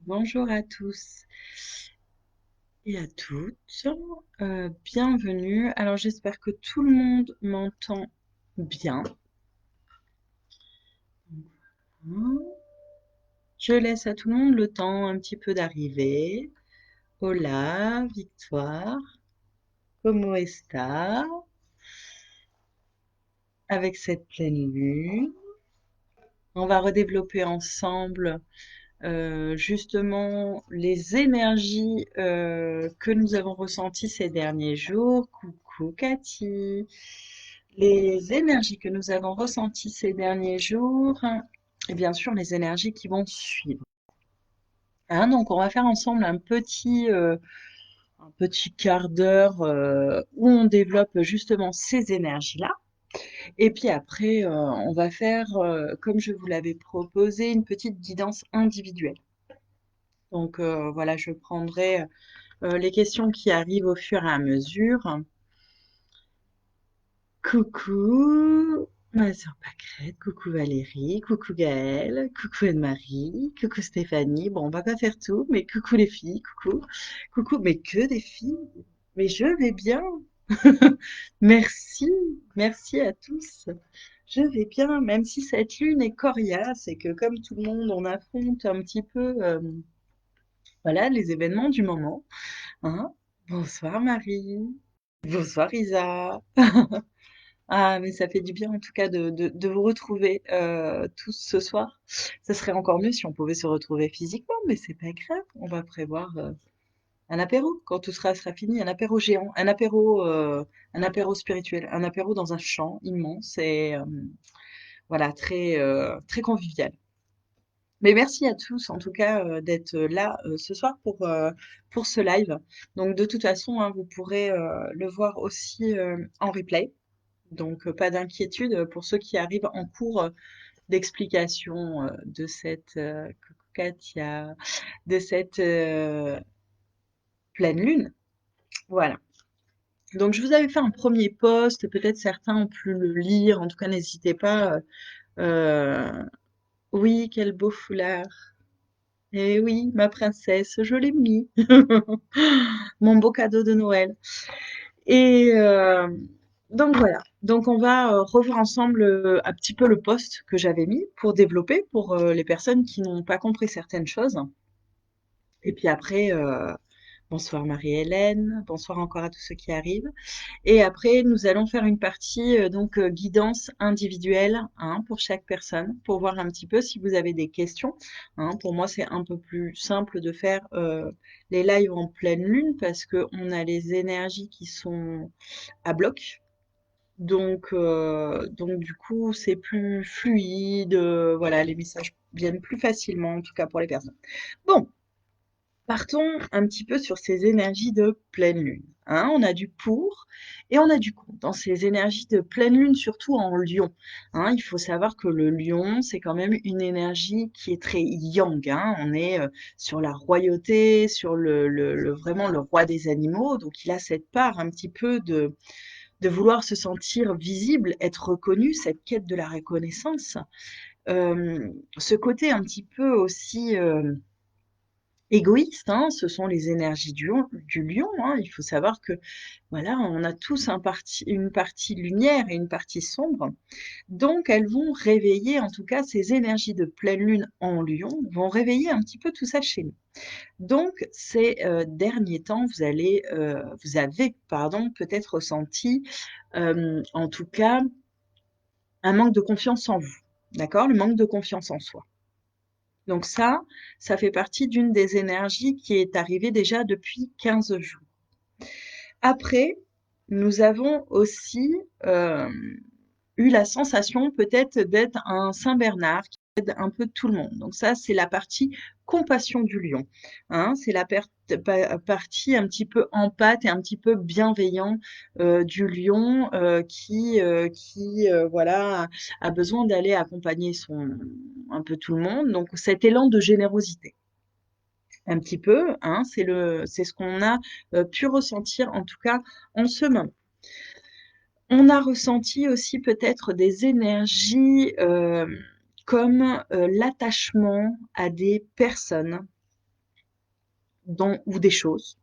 Bonjour à tous et à toutes. Bienvenue. Alors j'espère que tout le monde m'entend bien. Je laisse à tout le monde le temps un petit peu d'arriver. Hola, Victoire, como está? Avec cette pleine lune, on va redévelopper ensemble justement les énergies que nous avons ressenties ces derniers jours. Coucou Cathy. Les énergies que nous avons ressenties ces derniers jours et bien sûr les énergies qui vont suivre. Hein, donc on va faire ensemble un petit quart d'heure où on développe justement ces énergies-là. Et puis après, on va faire, comme je vous l'avais proposé, une petite guidance individuelle. Donc voilà, je prendrai les questions qui arrivent au fur et à mesure. Coucou ma sœur Pâquerette, coucou Valérie, coucou Gaëlle, coucou Anne-Marie, coucou Stéphanie. Bon, on va pas faire tout, mais coucou les filles, coucou. Coucou, mais que des filles. Mais je vais bien. Merci, merci à tous. Je vais bien, même si cette lune est coriace et que comme tout le monde, on affronte un petit peu, voilà, les événements du moment. Hein. Bonsoir Marie. Bonsoir Isa. Ah, mais ça fait du bien en tout cas de vous retrouver tous ce soir. Ça serait encore mieux si on pouvait se retrouver physiquement, mais c'est pas grave. On va prévoir un apéro quand tout sera fini, un apéro géant, un apéro spirituel, un apéro dans un champ immense et voilà très très convivial. Mais merci à tous en tout cas d'être là ce soir pour ce live. Donc de toute façon, hein, vous pourrez le voir aussi en replay. Donc, pas d'inquiétude pour ceux qui arrivent en cours d'explication de cette coucou Katia, de cette pleine lune. Voilà. Donc, je vous avais fait un premier post. Peut-être certains ont pu le lire. En tout cas, n'hésitez pas. euh, oui, quel beau foulard. Eh oui, ma princesse, je l'ai mis. Mon beau cadeau de Noël. Et donc voilà. Donc on va revoir ensemble un petit peu le post que j'avais mis pour développer pour les personnes qui n'ont pas compris certaines choses. Et puis après, bonsoir Marie-Hélène, bonsoir encore à tous ceux qui arrivent. Et après, nous allons faire une partie guidance individuelle hein, pour chaque personne, pour voir un petit peu si vous avez des questions. Hein. Pour moi, c'est un peu plus simple de faire les lives en pleine lune parce qu'on a les énergies qui sont à bloc. Donc du coup, c'est plus fluide. Voilà, les messages viennent plus facilement, en tout cas pour les personnes. Bon, partons un petit peu sur ces énergies de pleine lune. Hein, on a du pour et on a du contre. Dans ces énergies de pleine lune, surtout en lion. Hein, il faut savoir que le lion, c'est quand même une énergie qui est très yang. Hein, on est sur la royauté, sur vraiment le roi des animaux. Donc il a cette part un petit peu de vouloir se sentir visible, être reconnu, cette quête de la reconnaissance. Ce côté un petit peu aussi égoïste, hein, ce sont les énergies du lion. Hein. Il faut savoir que voilà, on a tous une partie lumière et une partie sombre. Donc, elles vont réveiller, en tout cas, ces énergies de pleine lune en lion vont réveiller un petit peu tout ça chez nous. Donc, ces derniers temps, vous avez, pardon, peut-être ressenti, en tout cas, un manque de confiance en vous. D'accord? Le manque de confiance en soi. Donc ça fait partie d'une des énergies qui est arrivée déjà depuis 15 jours. Après, nous avons aussi eu la sensation peut-être d'être un Saint-Bernard qui aide un peu tout le monde. Donc ça, c'est la partie compassion du lion. Hein, c'est la partie un petit peu empathe et un petit peu bienveillant du lion qui voilà, a besoin d'aller accompagner un peu tout le monde. Donc cet élan de générosité. Un petit peu, hein, c'est ce qu'on a pu ressentir en tout cas en ce moment. On a ressenti aussi peut-être des énergies comme l'attachement à des personnes ou des choses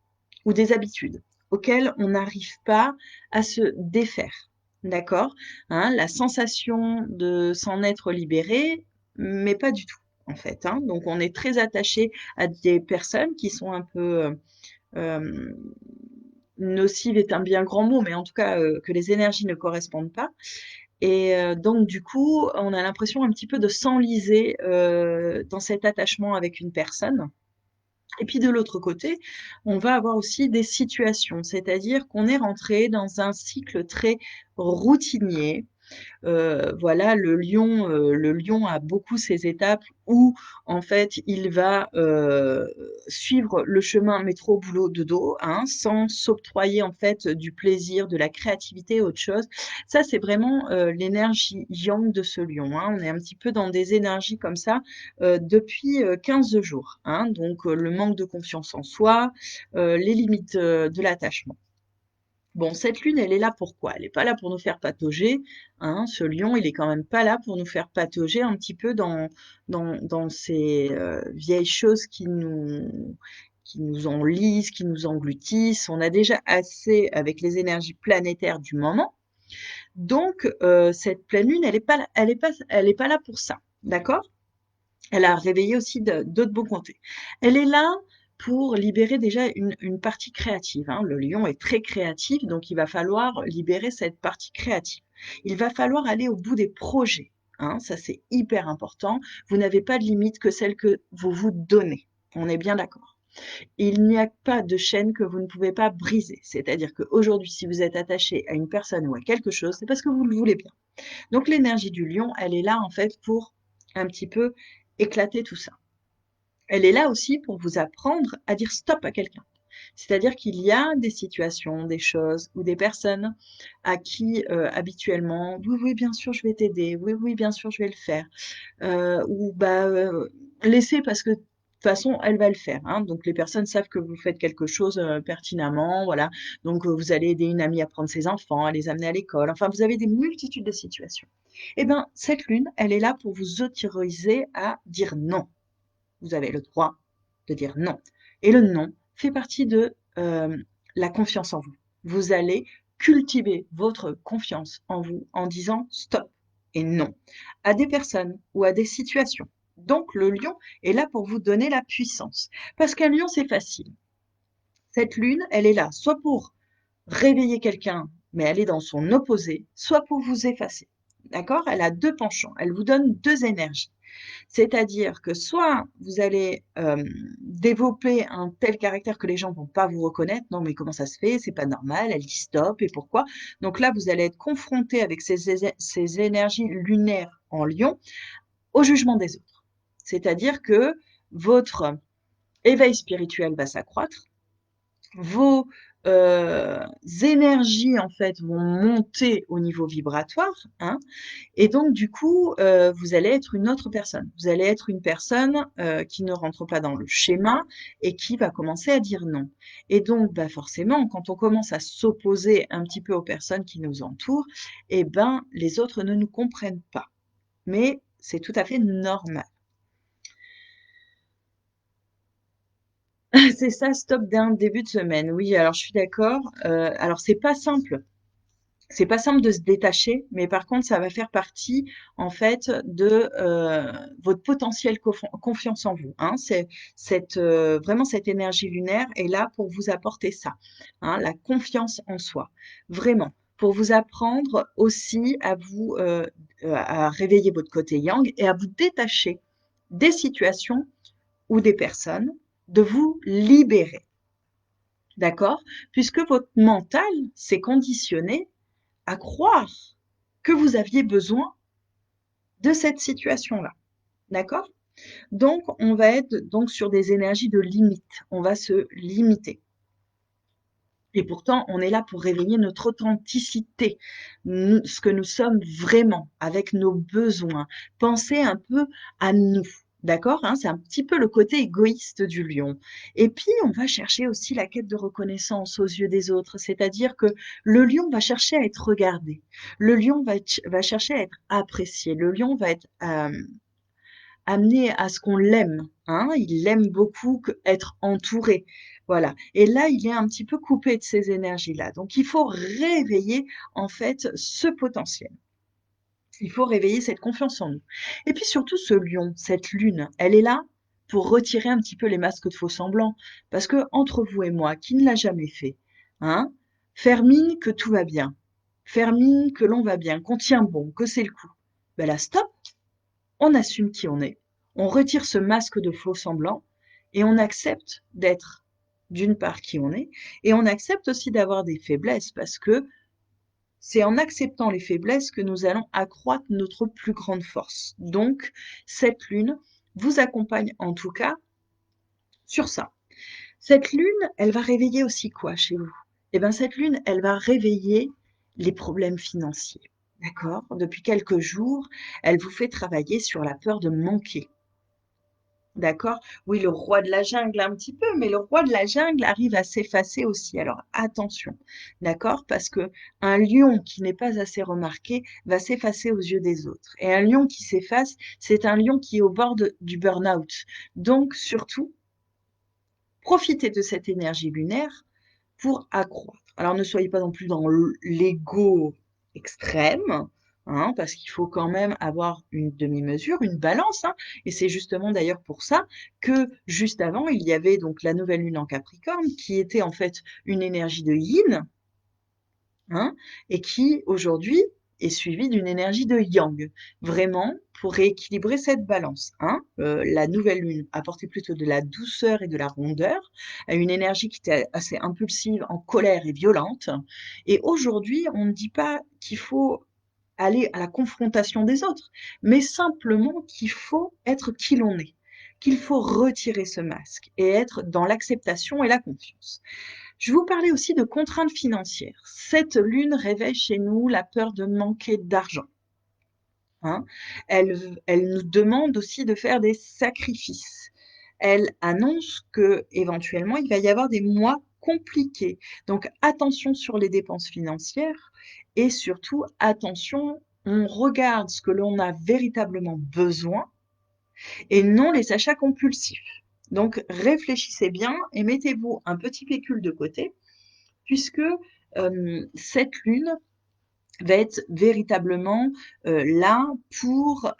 ou des habitudes auxquelles on n'arrive pas à se défaire. D'accord? Hein, la sensation de s'en être libéré, mais pas du tout, en fait. Hein. Donc, on est très attaché à des personnes qui sont un peu nocive est un bien grand mot, mais en tout cas que les énergies ne correspondent pas. Et donc du coup, on a l'impression un petit peu de s'enliser dans cet attachement avec une personne. Et puis de l'autre côté, on va avoir aussi des situations, c'est-à-dire qu'on est rentré dans un cycle très routinier, voilà, le lion a beaucoup ses étapes où, en fait, il va suivre le chemin métro boulot dodo, hein, sans s'octroyer en fait du plaisir, de la créativité, autre chose. Ça, c'est vraiment l'énergie yang de ce lion. Hein. On est un petit peu dans des énergies comme ça depuis 15 jours. Hein. Donc, le manque de confiance en soi, les limites de l'attachement. Bon, cette lune, elle est là pourquoi? Elle n'est pas là pour nous faire patauger, hein. Ce lion, il est quand même pas là pour nous faire patauger un petit peu dans ces vieilles choses qui nous enlisent, qui nous engloutissent. On a déjà assez avec les énergies planétaires du moment. Donc, cette pleine lune, elle est pas là pour ça. D'accord? Elle a réveillé aussi d'autres bons côtés. Elle est là pour libérer déjà une partie créative. Hein. Le lion est très créatif, donc il va falloir libérer cette partie créative. Il va falloir aller au bout des projets. Hein. Ça, c'est hyper important. Vous n'avez pas de limite que celle que vous vous donnez. On est bien d'accord. Il n'y a pas de chaîne que vous ne pouvez pas briser. C'est-à-dire qu'aujourd'hui, si vous êtes attaché à une personne ou à quelque chose, c'est parce que vous le voulez bien. Donc l'énergie du lion, elle est là en fait pour un petit peu éclater tout ça. Elle est là aussi pour vous apprendre à dire stop à quelqu'un. C'est-à-dire qu'il y a des situations, des choses ou des personnes à qui habituellement, oui, oui, bien sûr, je vais t'aider, oui, oui, bien sûr, je vais le faire, ou bah laissez parce que de toute façon, elle va le faire. Hein. Donc les personnes savent que vous faites quelque chose pertinemment, voilà. Donc vous allez aider une amie à prendre ses enfants, à les amener à l'école. Enfin, vous avez des multitudes de situations. Eh bien, cette lune, elle est là pour vous autoriser à dire non. Vous avez le droit de dire non. Et le non fait partie de la confiance en vous. Vous allez cultiver votre confiance en vous en disant stop et non à des personnes ou à des situations. Donc le lion est là pour vous donner la puissance. Parce qu'un lion, c'est facile. Cette lune, elle est là soit pour réveiller quelqu'un, mais elle est dans son opposé, soit pour vous effacer. D'accord? Elle a deux penchants. Elle vous donne deux énergies. C'est-à-dire que soit vous allez développer un tel caractère que les gens vont pas vous reconnaître. Non, mais comment ça se fait? C'est pas normal. Elle dit stop et pourquoi? Donc là, vous allez être confronté avec ces énergies lunaires en lion au jugement des autres. C'est-à-dire que votre éveil spirituel va s'accroître, vos énergies en fait vont monter au niveau vibratoire, hein, et donc du coup, vous allez être une autre personne. Vous allez être une personne qui ne rentre pas dans le schéma et qui va commencer à dire non. Et donc, bah forcément, quand on commence à s'opposer un petit peu aux personnes qui nous entourent, eh ben, les autres ne nous comprennent pas. Mais c'est tout à fait normal. C'est ça, stop dès un début de semaine. Oui, alors je suis d'accord. Alors c'est pas simple. C'est pas simple de se détacher, mais par contre, ça va faire partie, en fait, de votre potentielle confiance en vous. Hein. C'est vraiment cette énergie lunaire est là pour vous apporter ça, hein, la confiance en soi, vraiment, pour vous apprendre aussi à vous à réveiller votre côté yang et à vous détacher des situations ou des personnes, de vous libérer, d'accord? Puisque votre mental s'est conditionné à croire que vous aviez besoin de cette situation-là. D'accord? Donc, on va être donc sur des énergies de limite. On va se limiter. Et pourtant, on est là pour réveiller notre authenticité, ce que nous sommes vraiment, avec nos besoins. Penser un peu à nous. D'accord? Hein, c'est un petit peu le côté égoïste du lion. Et puis, on va chercher aussi la quête de reconnaissance aux yeux des autres. C'est-à-dire que le lion va chercher à être regardé. Le lion va chercher à être apprécié. Le lion va être amener à ce qu'on l'aime, hein. Il aime beaucoup être entouré, voilà. Et là, il est un petit peu coupé de ces énergies-là. Donc, il faut réveiller en fait ce potentiel. Il faut réveiller cette confiance en nous. Et puis surtout, ce lion, cette lune, elle est là pour retirer un petit peu les masques de faux semblants. Parce que entre vous et moi, qui ne l'a jamais fait, hein, faire mine que tout va bien, faire mine que l'on va bien, qu'on tient bon, que c'est le coup. Ben là, stop, on assume qui on est, on retire ce masque de faux semblants et on accepte d'être d'une part qui on est et on accepte aussi d'avoir des faiblesses parce que c'est en acceptant les faiblesses que nous allons accroître notre plus grande force. Donc, cette lune vous accompagne en tout cas sur ça. Cette lune, elle va réveiller aussi quoi chez vous? Eh bien, cette lune, elle va réveiller les problèmes financiers. D'accord? Depuis quelques jours, elle vous fait travailler sur la peur de manquer. D'accord? Oui, le roi de la jungle un petit peu, mais le roi de la jungle arrive à s'effacer aussi. Alors attention, d'accord? Parce que un lion qui n'est pas assez remarqué va s'effacer aux yeux des autres. Et un lion qui s'efface, c'est un lion qui est au bord du burn-out. Donc surtout, profitez de cette énergie lunaire pour accroître. Alors ne soyez pas non plus dans l'ego extrême, hein, parce qu'il faut quand même avoir une demi-mesure, une balance, hein, et c'est justement d'ailleurs pour ça que juste avant, il y avait donc la nouvelle lune en Capricorne, qui était en fait une énergie de yin, hein, et qui aujourd'hui est suivie d'une énergie de yang, vraiment pour rééquilibrer cette balance. Hein. La nouvelle lune apportait plutôt de la douceur et de la rondeur, à une énergie qui était assez impulsive, en colère et violente. Et aujourd'hui, on ne dit pas qu'il faut aller à la confrontation des autres, mais simplement qu'il faut être qui l'on est, qu'il faut retirer ce masque et être dans l'acceptation et la confiance. Je vous parlais aussi de contraintes financières. Cette lune réveille chez nous la peur de manquer d'argent. Hein. Elle nous demande aussi de faire des sacrifices. Elle annonce que éventuellement il va y avoir des mois compliqués. Donc attention sur les dépenses financières et surtout attention, on regarde ce que l'on a véritablement besoin et non les achats compulsifs. Donc réfléchissez bien et mettez-vous un petit pécule de côté puisque cette lune va être véritablement là pour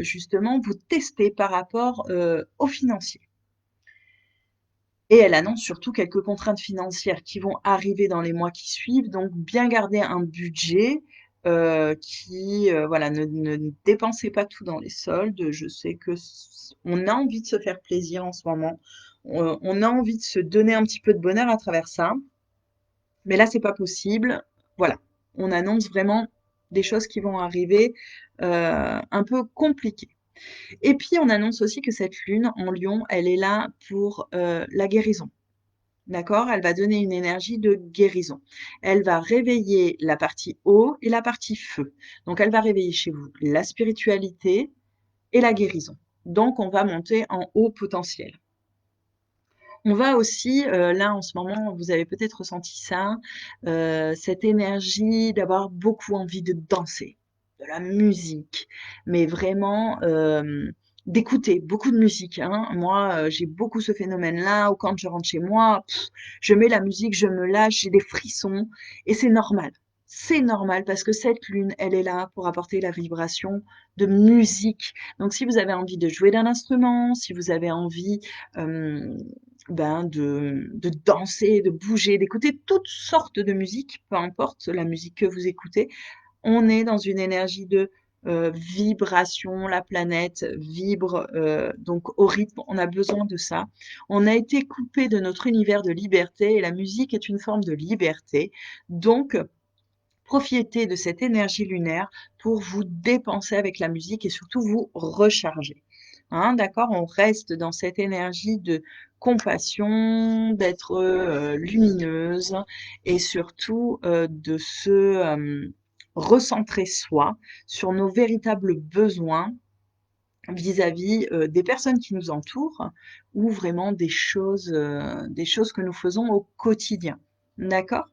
justement vous tester par rapport aux financiers. Et elle annonce surtout quelques contraintes financières qui vont arriver dans les mois qui suivent, donc bien garder un budget voilà, ne dépensez pas tout dans les soldes. Je sais que on a envie de se faire plaisir en ce moment, on a envie de se donner un petit peu de bonheur à travers ça. Mais là, c'est pas possible. Voilà, on annonce vraiment des choses qui vont arriver un peu compliquées. Et puis, on annonce aussi que cette lune en Lion, elle est là pour la guérison. D'accord? Elle va donner une énergie de guérison. Elle va réveiller la partie eau et la partie feu. Donc, elle va réveiller chez vous la spiritualité et la guérison. Donc, on va monter en haut potentiel. On va aussi, là en ce moment, vous avez peut-être ressenti ça, cette énergie d'avoir beaucoup envie de danser, de la musique, mais vraiment d'écouter beaucoup de musique. Hein. Moi, j'ai beaucoup ce phénomène-là, où quand je rentre chez moi, je mets la musique, je me lâche, j'ai des frissons, et c'est normal. C'est normal parce que cette lune, elle est là pour apporter la vibration de musique. Donc, si vous avez envie de jouer d'un instrument, si vous avez envie de danser, de bouger, d'écouter toutes sortes de musique, peu importe la musique que vous écoutez. On est dans une énergie de vibration, la planète vibre donc au rythme, on a besoin de ça. On a été coupé de notre univers de liberté et la musique est une forme de liberté. Donc, profitez de cette énergie lunaire pour vous dépenser avec la musique et surtout vous recharger. Hein, d'accord? On reste dans cette énergie de compassion, d'être lumineuse et surtout de se recentrer soi sur nos véritables besoins vis-à-vis des personnes qui nous entourent ou vraiment des choses que nous faisons au quotidien. D'accord?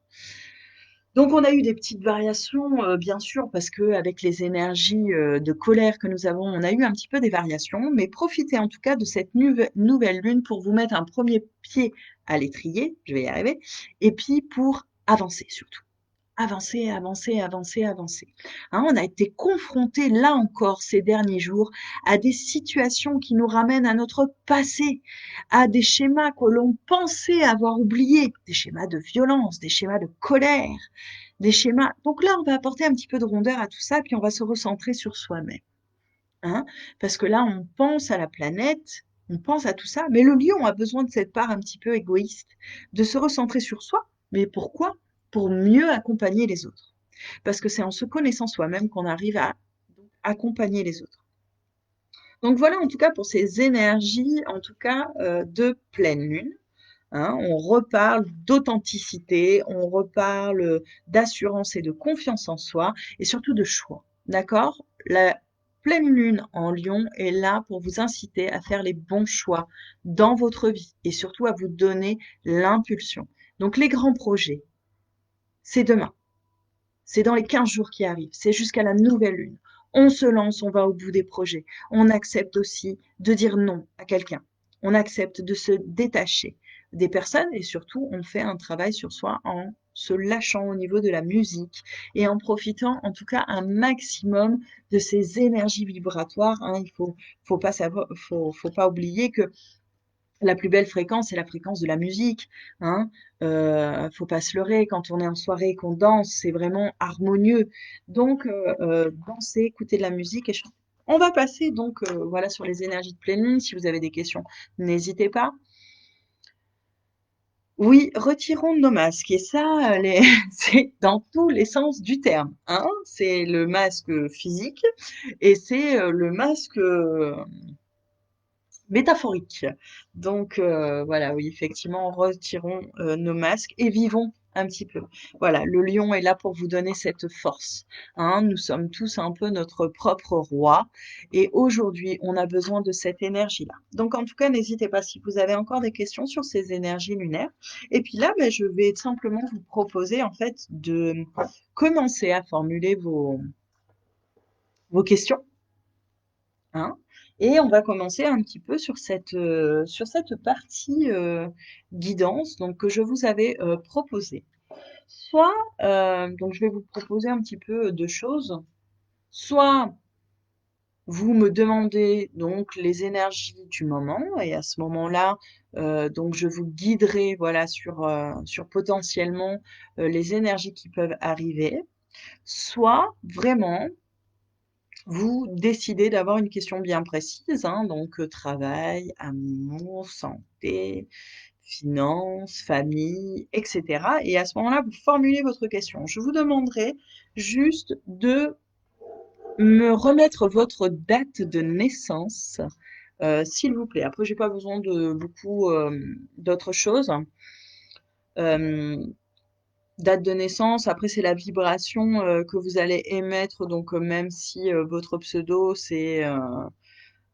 Donc on a eu des petites variations, bien sûr, parce qu'avec les énergies, de colère que nous avons, on a eu un petit peu des variations, mais profitez en tout cas de cette nouvelle lune pour vous mettre un premier pied à l'étrier, je vais y arriver, et puis pour avancer surtout. Avancer, avancer, avancer, avancer. Hein, on a été confrontés, là encore, ces derniers jours, à des situations qui nous ramènent à notre passé, à des schémas que l'on pensait avoir oubliés, des schémas de violence, des schémas de colère, des schémas. Donc là, on va apporter un petit peu de rondeur à tout ça, puis on va se recentrer sur soi-même. Hein, parce que là, on pense à la planète, on pense à tout ça, mais le lion a besoin de cette part un petit peu égoïste, de se recentrer sur soi. Mais pourquoi? Pour mieux accompagner les autres. Parce que c'est en se connaissant soi-même qu'on arrive à accompagner les autres. Donc voilà, en tout cas, pour ces énergies, en tout cas, de pleine lune. Hein, on reparle d'authenticité, on reparle d'assurance et de confiance en soi, et surtout de choix. D'accord? La pleine lune en Lion est là pour vous inciter à faire les bons choix dans votre vie et surtout à vous donner l'impulsion. Donc les grands projets, c'est demain. C'est dans les 15 jours qui arrivent, c'est jusqu'à la nouvelle lune. On se lance, on va au bout des projets. On accepte aussi de dire non à quelqu'un. On accepte de se détacher des personnes et surtout on fait un travail sur soi en se lâchant au niveau de la musique et en profitant en tout cas un maximum de ces énergies vibratoires. Hein. Faut pas savoir, faut pas oublier que la plus belle fréquence, c'est la fréquence de la musique, hein. Faut pas se leurrer, quand on est en soirée et qu'on danse, c'est vraiment harmonieux. Donc, danser, écouter de la musique et chanter. On va passer donc, voilà, sur les énergies de pleine lune. Si vous avez des questions, n'hésitez pas. Oui, retirons nos masques. Et ça, c'est dans tous les sens du terme, hein. C'est le masque physique et c'est le masque métaphorique. Donc voilà, oui, effectivement, retirons nos masques et vivons un petit peu. Voilà, le lion est là pour vous donner cette force. Hein. Nous sommes tous un peu notre propre roi et aujourd'hui, on a besoin de cette énergie-là. Donc en tout cas, n'hésitez pas si vous avez encore des questions sur ces énergies lunaires. Et puis là, ben, je vais simplement vous proposer en fait de commencer à formuler vos questions. Hein. Et on va commencer un petit peu sur cette partie guidance donc, que je vous avais proposée. Soit, donc je vais vous proposer un petit peu deux choses. Soit vous me demandez donc les énergies du moment et à ce moment-là, donc je vous guiderai voilà sur potentiellement les énergies qui peuvent arriver. Soit vraiment vous décidez d'avoir une question bien précise, hein, donc travail, amour, santé, finances, famille, etc. Et à ce moment-là, vous formulez votre question. Je vous demanderai juste de me remettre votre date de naissance, s'il vous plaît. Après, j'ai pas besoin de beaucoup d'autres choses. Euh, Date de naissance, après c'est la vibration que vous allez émettre, donc même si votre pseudo c'est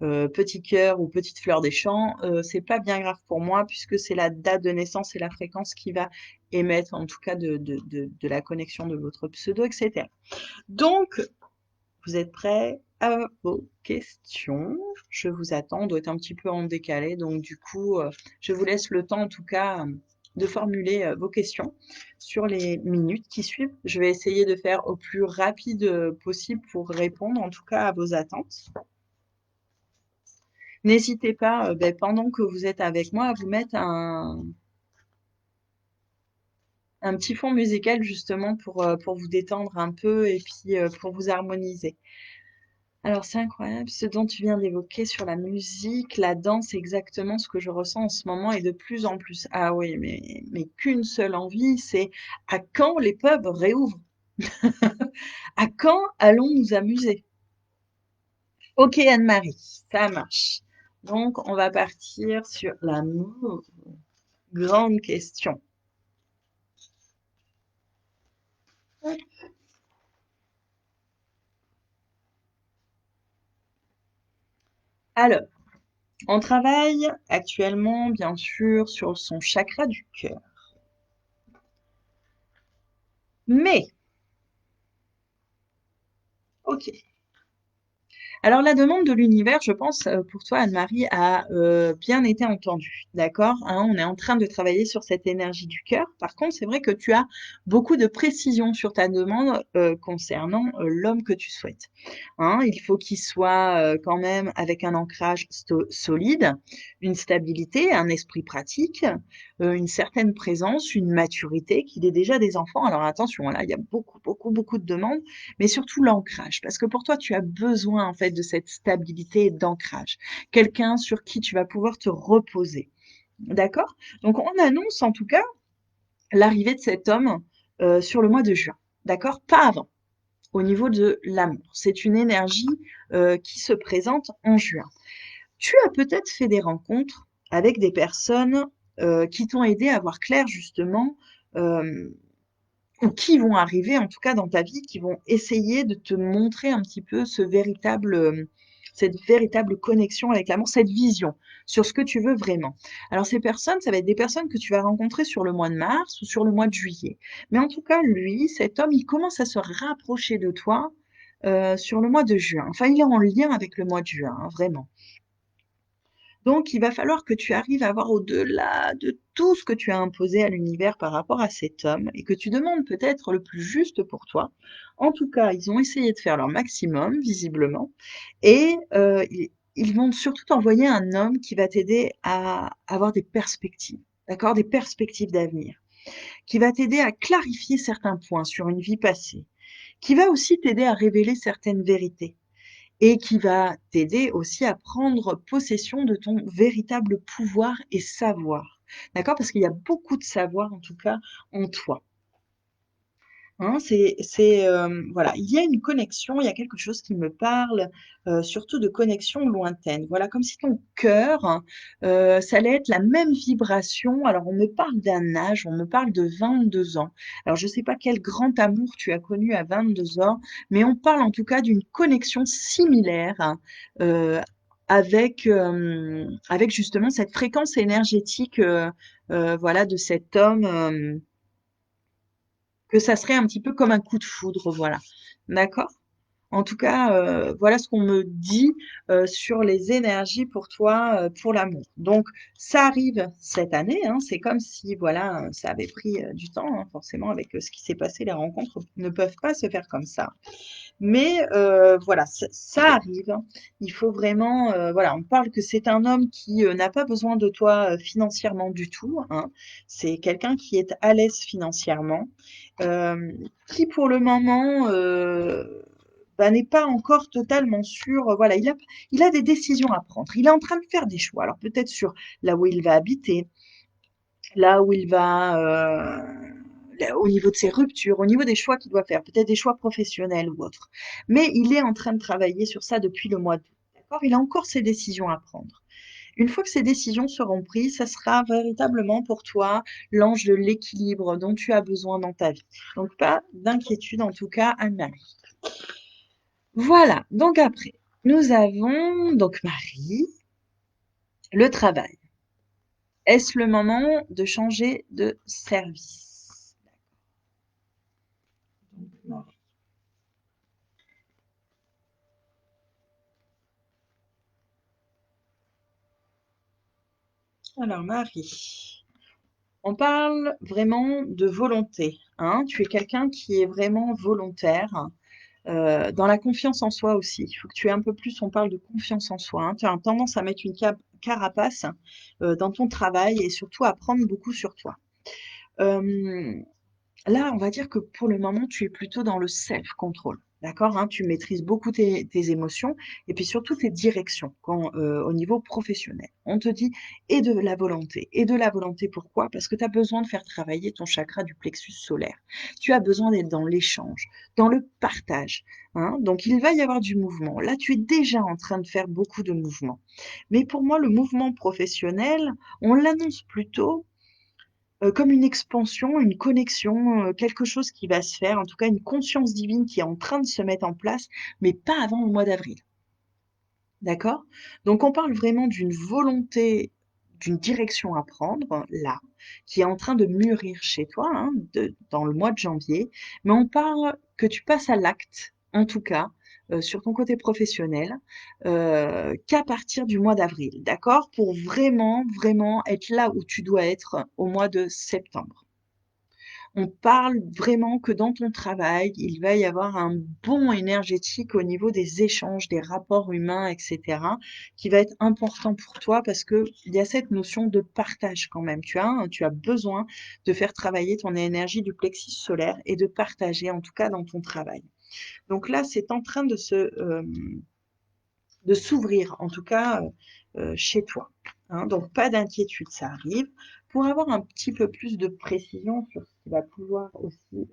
petit cœur ou petite fleur des champs, c'est pas bien grave pour moi puisque c'est la date de naissance et la fréquence qui va émettre en tout cas de la connexion de votre pseudo, etc. Donc, vous êtes prêts à vos questions? Je vous attends, on doit être un petit peu en décalé, donc du coup, je vous laisse le temps en tout cas de formuler vos questions sur les minutes qui suivent. Je vais essayer de faire au plus rapide possible pour répondre en tout cas à vos attentes. N'hésitez pas, ben, pendant que vous êtes avec moi, à vous mettre un petit fond musical justement pour vous détendre un peu et puis pour vous harmoniser. Alors c'est incroyable ce dont tu viens d'évoquer sur la musique, la danse, c'est exactement ce que je ressens en ce moment et de plus en plus. Ah oui, mais qu'une seule envie, c'est à quand les pubs réouvrent? À quand allons nous amuser? Ok Anne-Marie, ça marche. Donc on va partir sur l'amour. Grande question. Alors, on travaille actuellement, bien sûr, sur son chakra du cœur. Mais, ok. Alors la demande de l'univers, je pense, pour toi, Anne-Marie, a bien été entendue, d'accord? Hein, on est en train de travailler sur cette énergie du cœur. Par contre, c'est vrai que tu as beaucoup de précision sur ta demande concernant l'homme que tu souhaites. Hein, il faut qu'il soit quand même avec un ancrage solide, une stabilité, un esprit pratique, une certaine présence, une maturité, qu'il ait déjà des enfants. Alors attention, là, il y a beaucoup, beaucoup, beaucoup de demandes, mais surtout l'ancrage. Parce que pour toi, tu as besoin en fait de cette stabilité et d'ancrage. Quelqu'un sur qui tu vas pouvoir te reposer. D'accord? Donc on annonce en tout cas l'arrivée de cet homme sur le mois de juin. D'accord? Pas avant. Au niveau de l'amour. C'est une énergie qui se présente en juin. Tu as peut-être fait des rencontres avec des personnes qui t'ont aidé à voir clair justement euh, ou qui vont arriver en tout cas dans ta vie, qui vont essayer de te montrer un petit peu cette véritable connexion avec l'amour, cette vision sur ce que tu veux vraiment. Alors ces personnes, ça va être des personnes que tu vas rencontrer sur le mois de mars ou sur le mois de juillet. Mais en tout cas, lui, cet homme, il commence à se rapprocher de toi sur le mois de juin. Enfin, il est en lien avec le mois de juin, hein, vraiment. Donc, il va falloir que tu arrives à voir au-delà de tout ce que tu as imposé à l'univers par rapport à cet homme et que tu demandes peut-être le plus juste pour toi. En tout cas, ils ont essayé de faire leur maximum, visiblement, et ils vont surtout t'envoyer un homme qui va t'aider à avoir des perspectives, d'accord, des perspectives d'avenir, qui va t'aider à clarifier certains points sur une vie passée, qui va aussi t'aider à révéler certaines vérités et qui va t'aider aussi à prendre possession de ton véritable pouvoir et savoir. D'accord? Parce qu'il y a beaucoup de savoir, en tout cas, en toi. Hein, voilà, il y a une connexion, il y a quelque chose qui me parle, surtout de connexion lointaine. Voilà, comme si ton cœur, hein, ça allait être la même vibration. Alors, on me parle d'un âge, on me parle de 22 ans. Alors, je ne sais pas quel grand amour tu as connu à 22 ans, mais on parle en tout cas d'une connexion similaire, hein, avec justement cette fréquence énergétique, voilà, de cet homme. Que ça serait un petit peu comme un coup de foudre, voilà. D'accord? En tout cas, voilà ce qu'on me dit sur les énergies pour toi, pour l'amour. Donc, ça arrive cette année, hein, c'est comme si, voilà, ça avait pris du temps, hein, forcément, avec ce qui s'est passé, les rencontres ne peuvent pas se faire comme ça. Mais voilà, ça arrive. Il faut vraiment, voilà, on parle que c'est un homme qui n'a pas besoin de toi financièrement du tout, hein. C'est quelqu'un qui est à l'aise financièrement, qui pour le moment bah, n'est pas encore totalement sûr. Voilà, il a des décisions à prendre. Il est en train de faire des choix. Alors peut-être sur là où il va habiter, là où il va, là, au niveau de ses ruptures, au niveau des choix qu'il doit faire, peut-être des choix professionnels ou autres. Mais il est en train de travailler sur ça depuis le mois d'août. D'accord? Il a encore ses décisions à prendre. Une fois que ces décisions seront prises, ça sera véritablement pour toi l'ange de l'équilibre dont tu as besoin dans ta vie. Donc pas d'inquiétude en tout cas, Anne-Marie. Voilà, donc après, nous avons donc Marie, le travail. Est-ce le moment de changer de service? Alors Marie, on parle vraiment de volonté, hein. Tu es quelqu'un qui est vraiment volontaire, dans la confiance en soi aussi. Il faut que tu aies un peu plus, on parle de confiance en soi, hein. Tu as tendance à mettre une carapace dans ton travail et surtout à prendre beaucoup sur toi. Euh, Là, on va dire que pour le moment, tu es plutôt dans le self-control. D'accord, hein, tu maîtrises beaucoup tes émotions et puis surtout tes directions au niveau professionnel. On te dit et de la volonté. Et de la volonté, pourquoi? Parce que tu as besoin de faire travailler ton chakra du plexus solaire. Tu as besoin d'être dans l'échange, dans le partage, hein. Donc, il va y avoir du mouvement. Là, tu es déjà en train de faire beaucoup de mouvements. Mais pour moi, le mouvement professionnel, on l'annonce plutôt comme une expansion, une connexion, quelque chose qui va se faire, en tout cas une conscience divine qui est en train de se mettre en place, mais pas avant le mois d'avril. D'accord? Donc on parle vraiment d'une volonté d'une direction à prendre, là, qui est en train de mûrir chez toi, hein, dans le mois de janvier, mais on parle que tu passes à l'acte, en tout cas, sur ton côté professionnel, qu'à partir du mois d'avril, d'accord? Pour vraiment, vraiment être là où tu dois être au mois de septembre. On parle vraiment que dans ton travail, il va y avoir un bond énergétique au niveau des échanges, des rapports humains, etc., qui va être important pour toi parce que il y a cette notion de partage quand même. Tu as besoin de faire travailler ton énergie du plexus solaire et de partager, en tout cas dans ton travail. Donc là, c'est en train de s'ouvrir, en tout cas chez toi. Hein. Donc pas d'inquiétude, ça arrive. Pour avoir un petit peu plus de précision sur ce qui va pouvoir aussi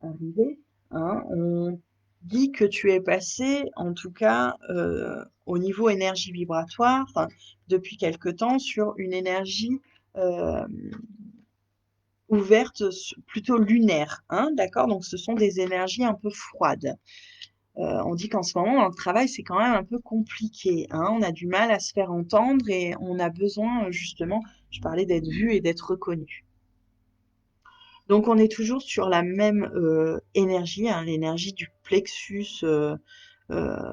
arriver, hein, on dit que tu es passé, en tout cas au niveau énergie vibratoire, depuis quelque temps, sur une énergie euh, ouverte, plutôt lunaire. Hein, d'accord? Donc ce sont des énergies un peu froides. On dit qu'en ce moment, dans le travail, c'est quand même un peu compliqué, hein. On a du mal à se faire entendre et on a besoin, justement, je parlais d'être vu et d'être reconnu. Donc on est toujours sur la même énergie, hein, l'énergie du plexus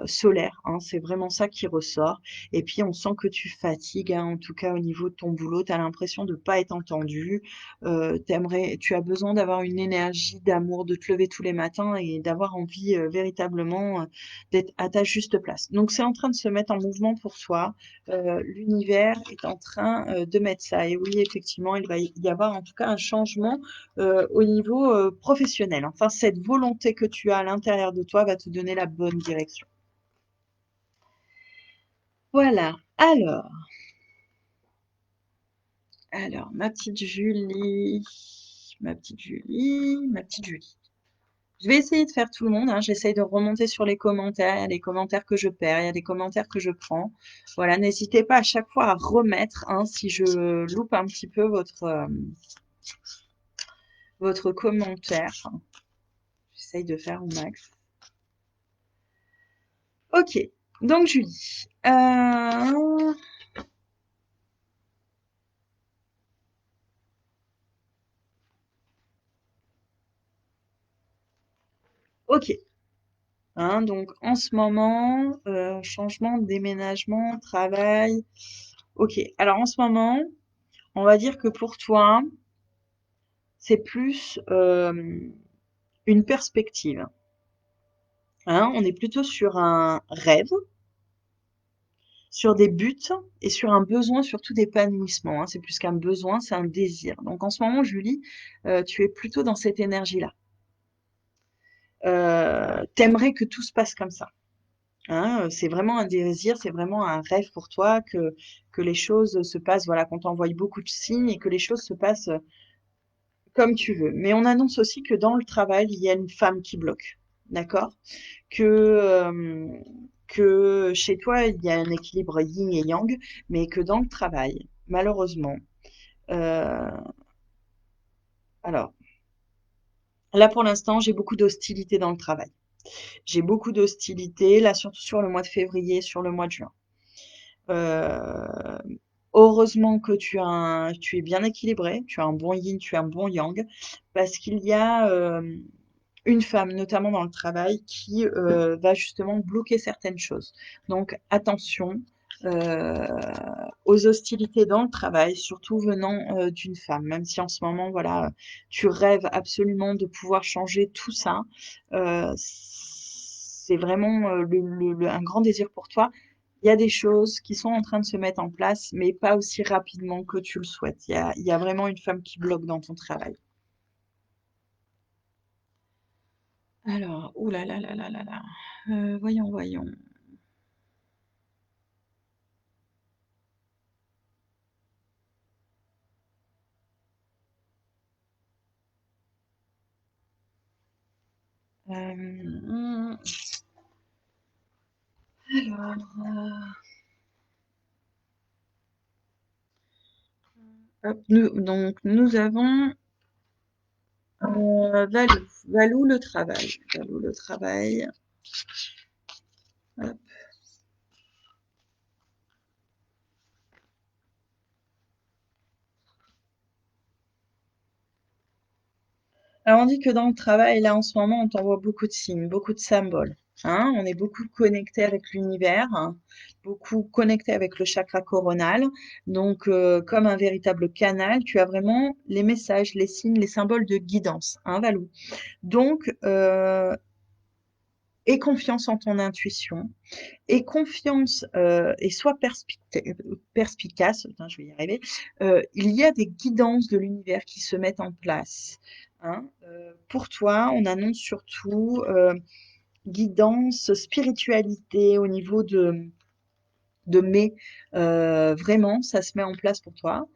solaire, hein, c'est vraiment ça qui ressort. Et puis on sent que tu fatigues, hein, en tout cas au niveau de ton boulot, tu as l'impression de ne pas être entendu. Tu as besoin d'avoir une énergie d'amour, de te lever tous les matins et d'avoir envie véritablement d'être à ta juste place. Donc c'est en train de se mettre en mouvement pour toi. L'univers est en train de mettre ça. Et oui, effectivement, il va y avoir en tout cas un changement au niveau professionnel. Enfin, cette volonté que tu as à l'intérieur de toi va te donner la bonne direction. Voilà. Alors, ma petite Julie, ma petite Julie, ma petite Julie. Je vais essayer de faire tout le monde, hein. J'essaye de remonter sur les commentaires. Il y a des commentaires que je perds, il y a des commentaires que je prends. Voilà, n'hésitez pas à chaque fois à remettre, hein, si je loupe un petit peu votre commentaire. J'essaye de faire au max. Ok, donc Julie. Ok. Hein, donc en ce moment, changement, déménagement, travail. Ok. Alors en ce moment, on va dire que pour toi, c'est plus une perspective. Hein, on est plutôt sur un rêve, sur des buts et sur un besoin surtout d'épanouissement. Hein. C'est plus qu'un besoin, c'est un désir. Donc en ce moment, Julie, tu es plutôt dans cette énergie-là. T'aimerais que tout se passe comme ça. Hein, c'est vraiment un désir, c'est vraiment un rêve pour toi que les choses se passent, voilà, qu'on t'envoie beaucoup de signes et que les choses se passent comme tu veux. Mais on annonce aussi que dans le travail, il y a une femme qui bloque, d'accord? Que, que chez toi, il y a un équilibre yin et yang, mais que dans le travail, malheureusement, euh, alors là pour l'instant, j'ai beaucoup d'hostilité dans le travail. J'ai beaucoup d'hostilité, là surtout sur le mois de février, sur le mois de juin. Euh, Heureusement que tu es bien équilibré, tu as un bon yin, tu as un bon yang, parce qu'il y a une femme, notamment dans le travail, qui va justement bloquer certaines choses. Donc attention euh, aux hostilités dans le travail, surtout venant d'une femme, même si en ce moment, voilà, tu rêves absolument de pouvoir changer tout ça. C'est vraiment un grand désir pour toi. Il y a des choses qui sont en train de se mettre en place, mais pas aussi rapidement que tu le souhaites. Il y a vraiment une femme qui bloque dans ton travail. Alors, ouh là là là là là là. Voyons, voyons. Hmm, alors, hop, donc, nous avons Valou. Valou le travail. Valou le travail. Hop. Alors on dit que dans le travail, là en ce moment, on t'envoie beaucoup de signes, beaucoup de symboles. Hein, on est beaucoup connecté avec l'univers, hein, beaucoup connecté avec le chakra coronal. Donc, comme un véritable canal, tu as vraiment les messages, les signes, les symboles de guidance, hein, Valou. Donc, aie confiance en ton intuition, aie confiance et sois perspicace. Putain, je vais y arriver. Il y a des guidances de l'univers qui se mettent en place. Hein. Pour toi, on annonce surtout guidance, spiritualité au niveau de mai. Vraiment, ça se met en place pour toi.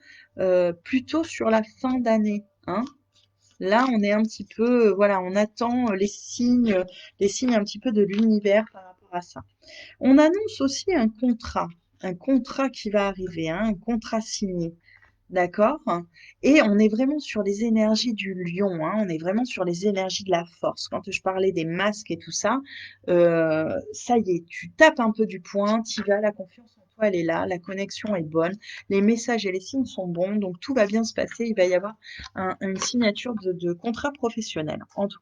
Plutôt sur la fin d'année. Hein. Là, on est un petit peu, voilà, on attend les signes un petit peu de l'univers par rapport à ça. On annonce aussi un contrat qui va arriver, hein, un contrat signé. D'accord? Et on est vraiment sur les énergies du lion, hein, on est vraiment sur les énergies de la force. Quand je parlais des masques et tout ça, ça y est, tu tapes un peu du poing, tu vas, la confiance en toi, elle est là, la connexion est bonne, les messages et les signes sont bons, donc tout va bien se passer. Il va y avoir une signature de contrat professionnel, en tout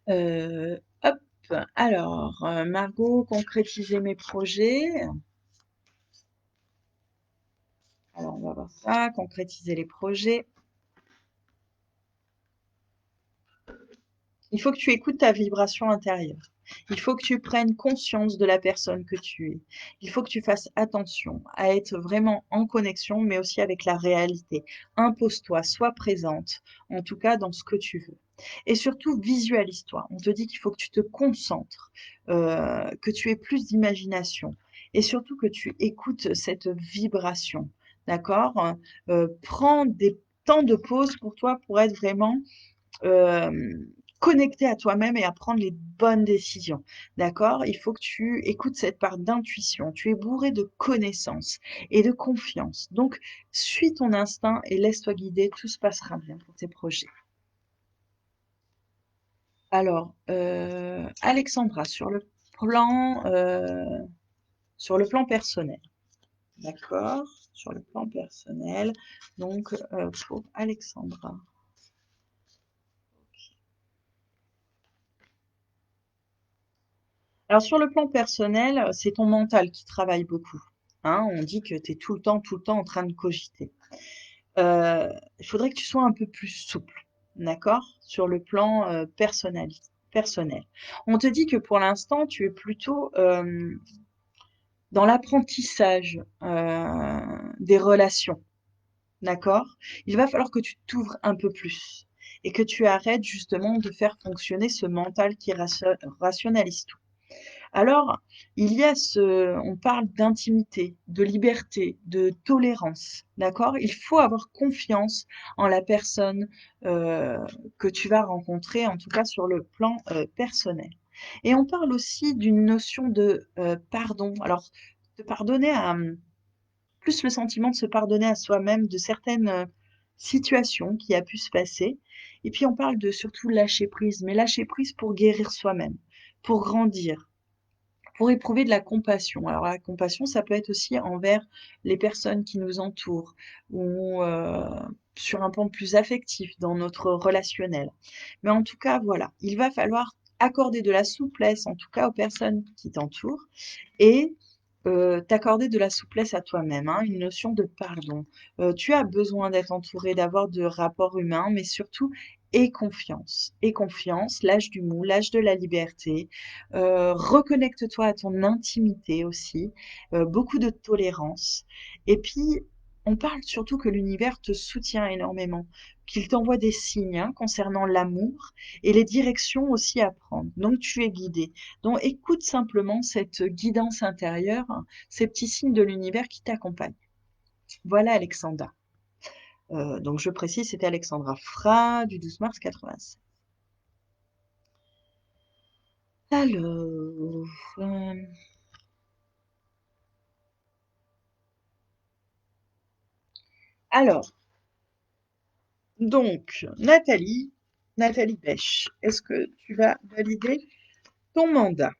cas. Hop, alors, Margot, concrétiser mes projets. Alors, on va voir ça, concrétiser les projets. Il faut que tu écoutes ta vibration intérieure. Il faut que tu prennes conscience de la personne que tu es. Il faut que tu fasses attention à être vraiment en connexion, mais aussi avec la réalité. Impose-toi, sois présente, en tout cas dans ce que tu veux. Et surtout, visualise-toi. On te dit qu'il faut que tu te concentres, que tu aies plus d'imagination et surtout que tu écoutes cette vibration. D'accord? Prends des temps de pause pour toi pour être vraiment connecter à toi-même et à prendre les bonnes décisions. D'accord? Il faut que tu écoutes cette part d'intuition. Tu es bourré de connaissances et de confiance. Donc, suis ton instinct et laisse-toi guider. Tout se passera bien pour tes projets. Alors, Alexandra, sur le plan personnel. D'accord? Sur le plan personnel. Donc, pour Alexandra. Alors sur le plan personnel, c'est ton mental qui travaille beaucoup. Hein, on dit que tu es tout le temps en train de cogiter. Euh, il faudrait que tu sois un peu plus souple, d'accord? Sur le plan personnel. On te dit que pour l'instant, tu es plutôt dans l'apprentissage des relations, d'accord? Il va falloir que tu t'ouvres un peu plus et que tu arrêtes justement de faire fonctionner ce mental qui rationalise tout. Alors, on parle d'intimité, de liberté, de tolérance, d'accord? Il faut avoir confiance en la personne euh, que tu vas rencontrer, en tout cas sur le plan personnel. Et on parle aussi d'une notion de pardon. Alors, de pardonner plus le sentiment de se pardonner à soi-même de certaines situations qui a pu se passer. Et puis on parle de surtout lâcher prise, mais lâcher prise pour guérir soi-même, pour grandir, pour éprouver de la compassion. Alors la compassion, ça peut être aussi envers les personnes qui nous entourent ou sur un plan plus affectif dans notre relationnel. Mais en tout cas, voilà, il va falloir accorder de la souplesse, en tout cas aux personnes qui t'entourent, et t'accorder de la souplesse à toi-même, hein, une notion de pardon. Tu as besoin d'être entouré, d'avoir de rapports humains, mais surtout et confiance. Et confiance, l'âge du mou, l'âge de la liberté. Reconnecte-toi à ton intimité aussi. Beaucoup de tolérance. Et puis, on parle surtout que l'univers te soutient énormément, qu'il t'envoie des signes hein, concernant l'amour et les directions aussi à prendre. Donc, tu es guidé. Donc, écoute simplement cette guidance intérieure, hein, ces petits signes de l'univers qui t'accompagnent. Voilà, Alexandra. Donc, je précise, c'était Alexandra Fra du 12 mars 87. Alors, euh, alors, donc, Nathalie Bèche, est-ce que tu vas valider ton mandat?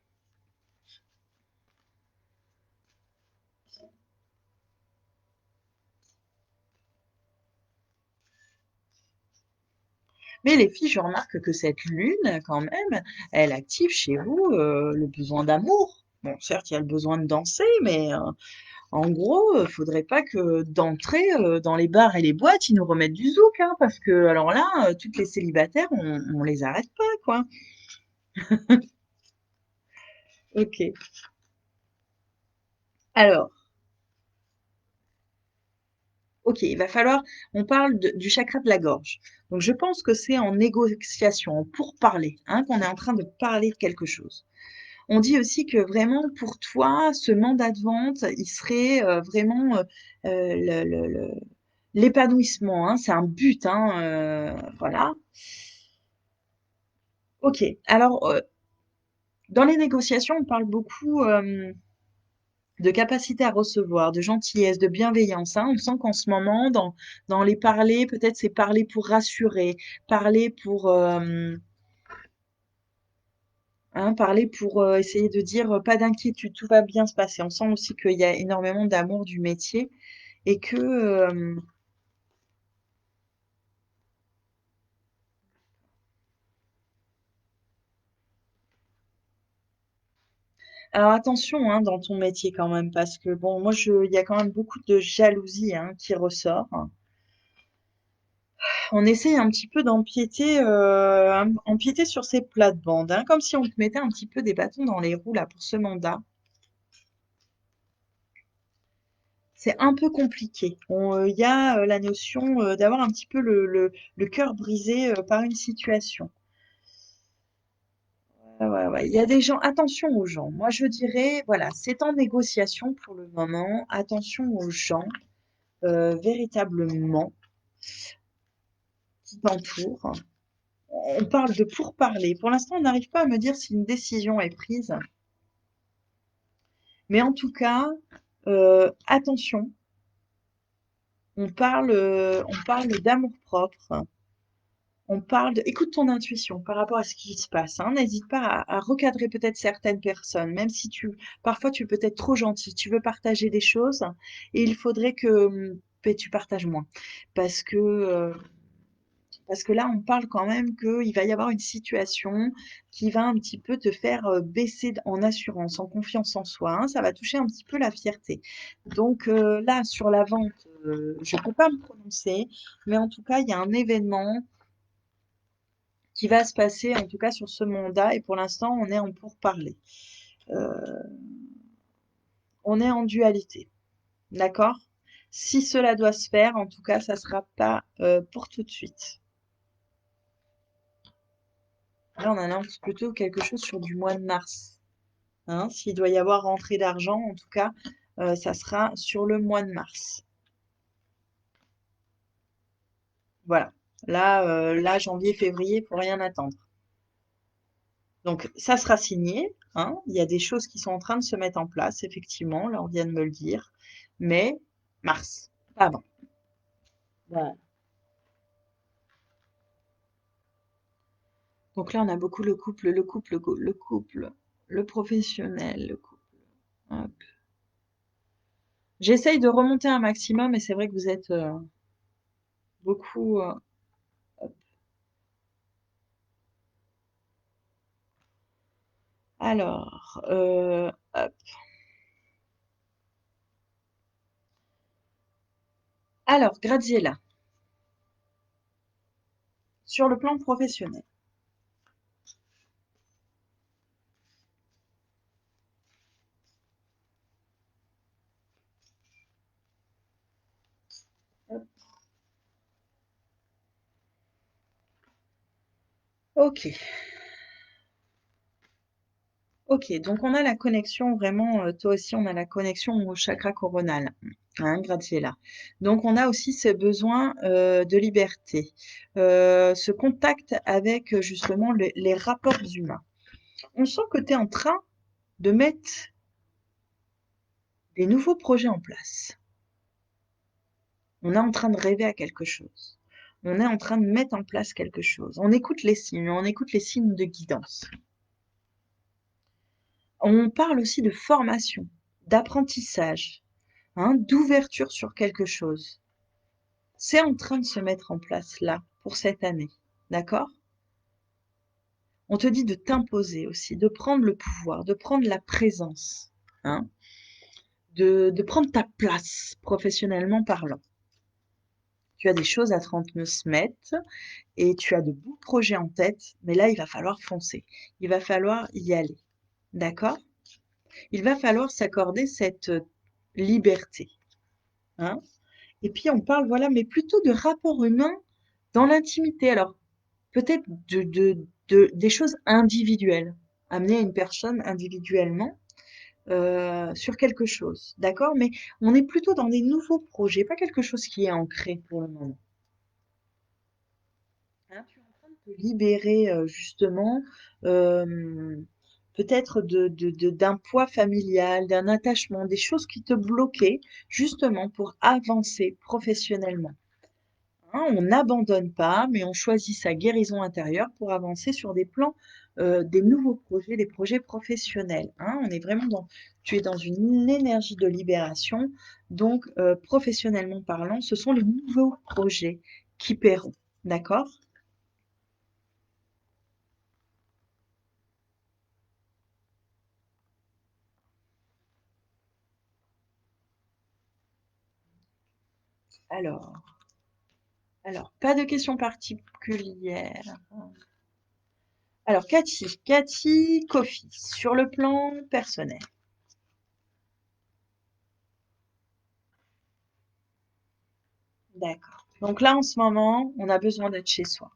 Mais les filles, je remarque que cette lune, quand même, elle active chez vous le besoin d'amour. Bon, certes, il y a le besoin de danser, mais en gros, faudrait pas que d'entrée dans les bars et les boîtes, ils nous remettent du zouk, hein, parce que alors là, toutes les célibataires, on les arrête pas, quoi. Ok. Alors, ok, il va falloir, on parle du chakra de la gorge. Donc, je pense que c'est en négociation, en pourparler, hein, qu'on est en train de parler de quelque chose. On dit aussi que vraiment pour toi, ce mandat de vente, il serait vraiment l'épanouissement, hein, c'est un but, hein, voilà. Ok, alors dans les négociations, on parle beaucoup de capacité à recevoir, de gentillesse, de bienveillance, hein. On sent qu'en ce moment, dans les parler, peut-être c'est parler pour rassurer, parler pour parler pour essayer de dire pas d'inquiétude, tout va bien se passer. On sent aussi qu'il y a énormément d'amour du métier et que alors attention hein, dans ton métier quand même parce que bon moi il y a quand même beaucoup de jalousie hein, qui ressort. On essaye un petit peu d'empiéter empiéter sur ces plates-bandes, hein, comme si on te mettait un petit peu des bâtons dans les roues là pour ce mandat. C'est un peu compliqué. Il y a la notion d'avoir un petit peu le cœur brisé par une situation. Ouais, ouais, ouais. Il y a des gens, attention aux gens. Moi, je dirais, voilà, c'est en négociation pour le moment. Attention aux gens, véritablement, qui t'entourent. On parle de pourparler. Pour l'instant, on n'arrive pas à me dire si une décision est prise. Mais en tout cas, attention, on parle d'amour-propre. On parle de, écoute ton intuition par rapport à ce qui se passe, hein. N'hésite pas à recadrer peut-être certaines personnes, même si parfois tu peux être trop gentil, tu veux partager des choses et il faudrait que ben, tu partages moins. Parce que, euh, parce que là, on parle quand même qu'il va y avoir une situation qui va un petit peu te faire baisser en assurance, en confiance en soi, hein. Ça va toucher un petit peu la fierté. Donc là, sur la vente, je ne peux pas me prononcer, mais en tout cas, il y a un événement qui va se passer, en tout cas sur ce mandat, et pour l'instant, on est en pourparlers. Euh, on est en dualité, d'accord? Si cela doit se faire, en tout cas, ça ne sera pas pour tout de suite. Là, on annonce plutôt quelque chose sur du mois de mars. Hein. S'il doit y avoir rentrée d'argent, en tout cas, ça sera sur le mois de mars. Voilà. Là, janvier, février, il faut rien attendre. Donc, ça sera signé, hein. Il y a des choses qui sont en train de se mettre en place, effectivement. Là, on vient de me le dire. Mais mars, pas avant. Voilà. Donc là, on a beaucoup le couple, le professionnel, le couple. Hop. J'essaye de remonter un maximum, et c'est vrai que vous êtes beaucoup. Alors, hop. Alors, Graziella, sur le plan professionnel. Hop. Ok, ok. Donc on a la connexion vraiment, toi aussi, on a la connexion au chakra coronal, hein, Graziella. Donc on a aussi ce besoin de liberté, ce contact avec justement les rapports humains. On sent que tu es en train de mettre des nouveaux projets en place. On est en train de rêver à quelque chose. On est en train de mettre en place quelque chose. On écoute les signes de guidance. On parle aussi de formation, d'apprentissage, hein, d'ouverture sur quelque chose. C'est en train de se mettre en place là, pour cette année. d'accord? On te dit de t'imposer aussi, de prendre le pouvoir, de prendre la présence, hein, de prendre ta place professionnellement parlant. Tu as des choses à transmettre et tu as de beaux projets en tête, mais là, il va falloir foncer. Il va falloir y aller, d'accord? Il va falloir s'accorder cette liberté, hein? Et puis on parle, voilà, mais plutôt de rapports humains dans l'intimité. Alors, peut-être des choses individuelles. Amener une personne individuellement sur quelque chose, d'accord? Mais on est plutôt dans des nouveaux projets, pas quelque chose qui est ancré pour le moment. Hein, tu es en train de te libérer justement peut-être d'un poids familial, d'un attachement, des choses qui te bloquaient justement pour avancer professionnellement. Hein, on n'abandonne pas, mais on choisit sa guérison intérieure pour avancer sur des plans, des nouveaux projets, des projets professionnels. Hein. On est vraiment tu es dans une énergie de libération, donc professionnellement parlant, ce sont les nouveaux projets qui paieront. D'accord? Alors, pas de questions particulières. Alors, Cathy Kofi, sur le plan personnel. D'accord. Donc là, en ce moment, on a besoin d'être chez soi.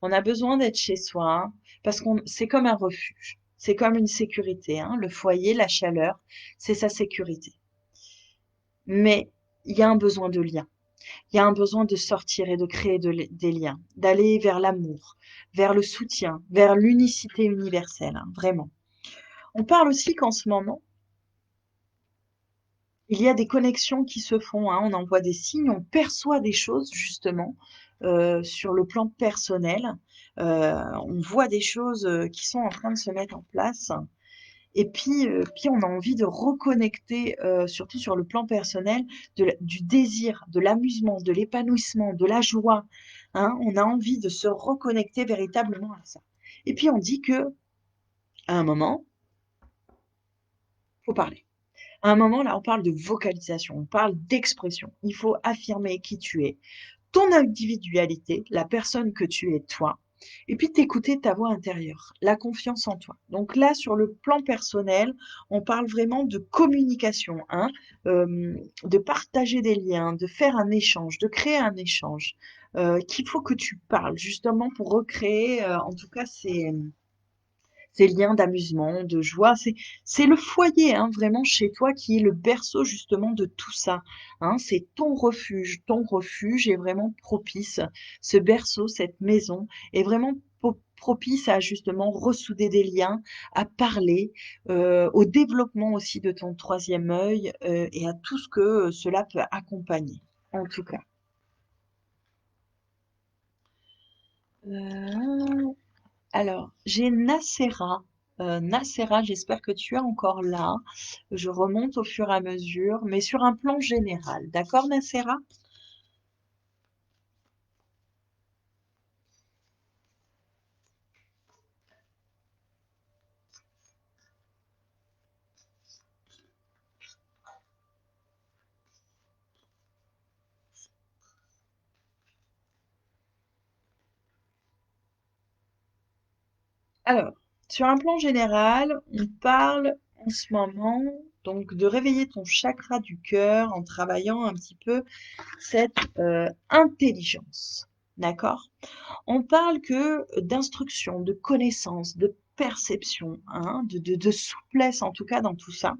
On a besoin d'être chez soi parce c'est comme un refuge. C'est comme une sécurité, hein. Le foyer, la chaleur, c'est sa sécurité. Mais il y a un besoin de lien. Il y a un besoin de sortir et de créer des liens, d'aller vers l'amour, vers le soutien, vers l'unicité universelle, hein, vraiment. On parle aussi qu'en ce moment, il y a des connexions qui se font, hein, on envoie des signes, on perçoit des choses justement sur le plan personnel. On voit des choses qui sont en train de se mettre en place. Et puis on a envie de reconnecter, surtout sur le plan personnel, du désir, de l'amusement, de l'épanouissement, de la joie. Hein. On a envie de se reconnecter véritablement à ça. Et puis on dit que à un moment, faut parler. À un moment, là, on parle de vocalisation, on parle d'expression. Il faut affirmer qui tu es, ton individualité, la personne que tu es toi, et puis t'écouter ta voix intérieure, la confiance en toi. Donc là, sur le plan personnel, on parle vraiment de communication, hein, de partager des liens, de faire un échange, de créer un échange, qu'il faut que tu parles justement pour recréer, en tout cas, ces liens d'amusement, de joie. C'est le foyer, hein, vraiment chez toi qui est le berceau justement de tout ça. Hein. C'est ton refuge. Ton refuge est vraiment propice. Ce berceau, cette maison est vraiment propice à justement ressouder des liens, à parler, au développement aussi de ton troisième œil et à tout ce que cela peut accompagner, en tout cas. Euh, Alors, j'ai Nacera. Nacera, j'espère que tu es encore là. Je remonte au fur et à mesure, mais sur un plan général. D'accord, Nacera? Alors, sur un plan général, on parle en ce moment donc de réveiller ton chakra du cœur en travaillant un petit peu cette intelligence. D'accord? On parle que d'instruction, de connaissance, de perception, hein, de souplesse en tout cas dans tout ça,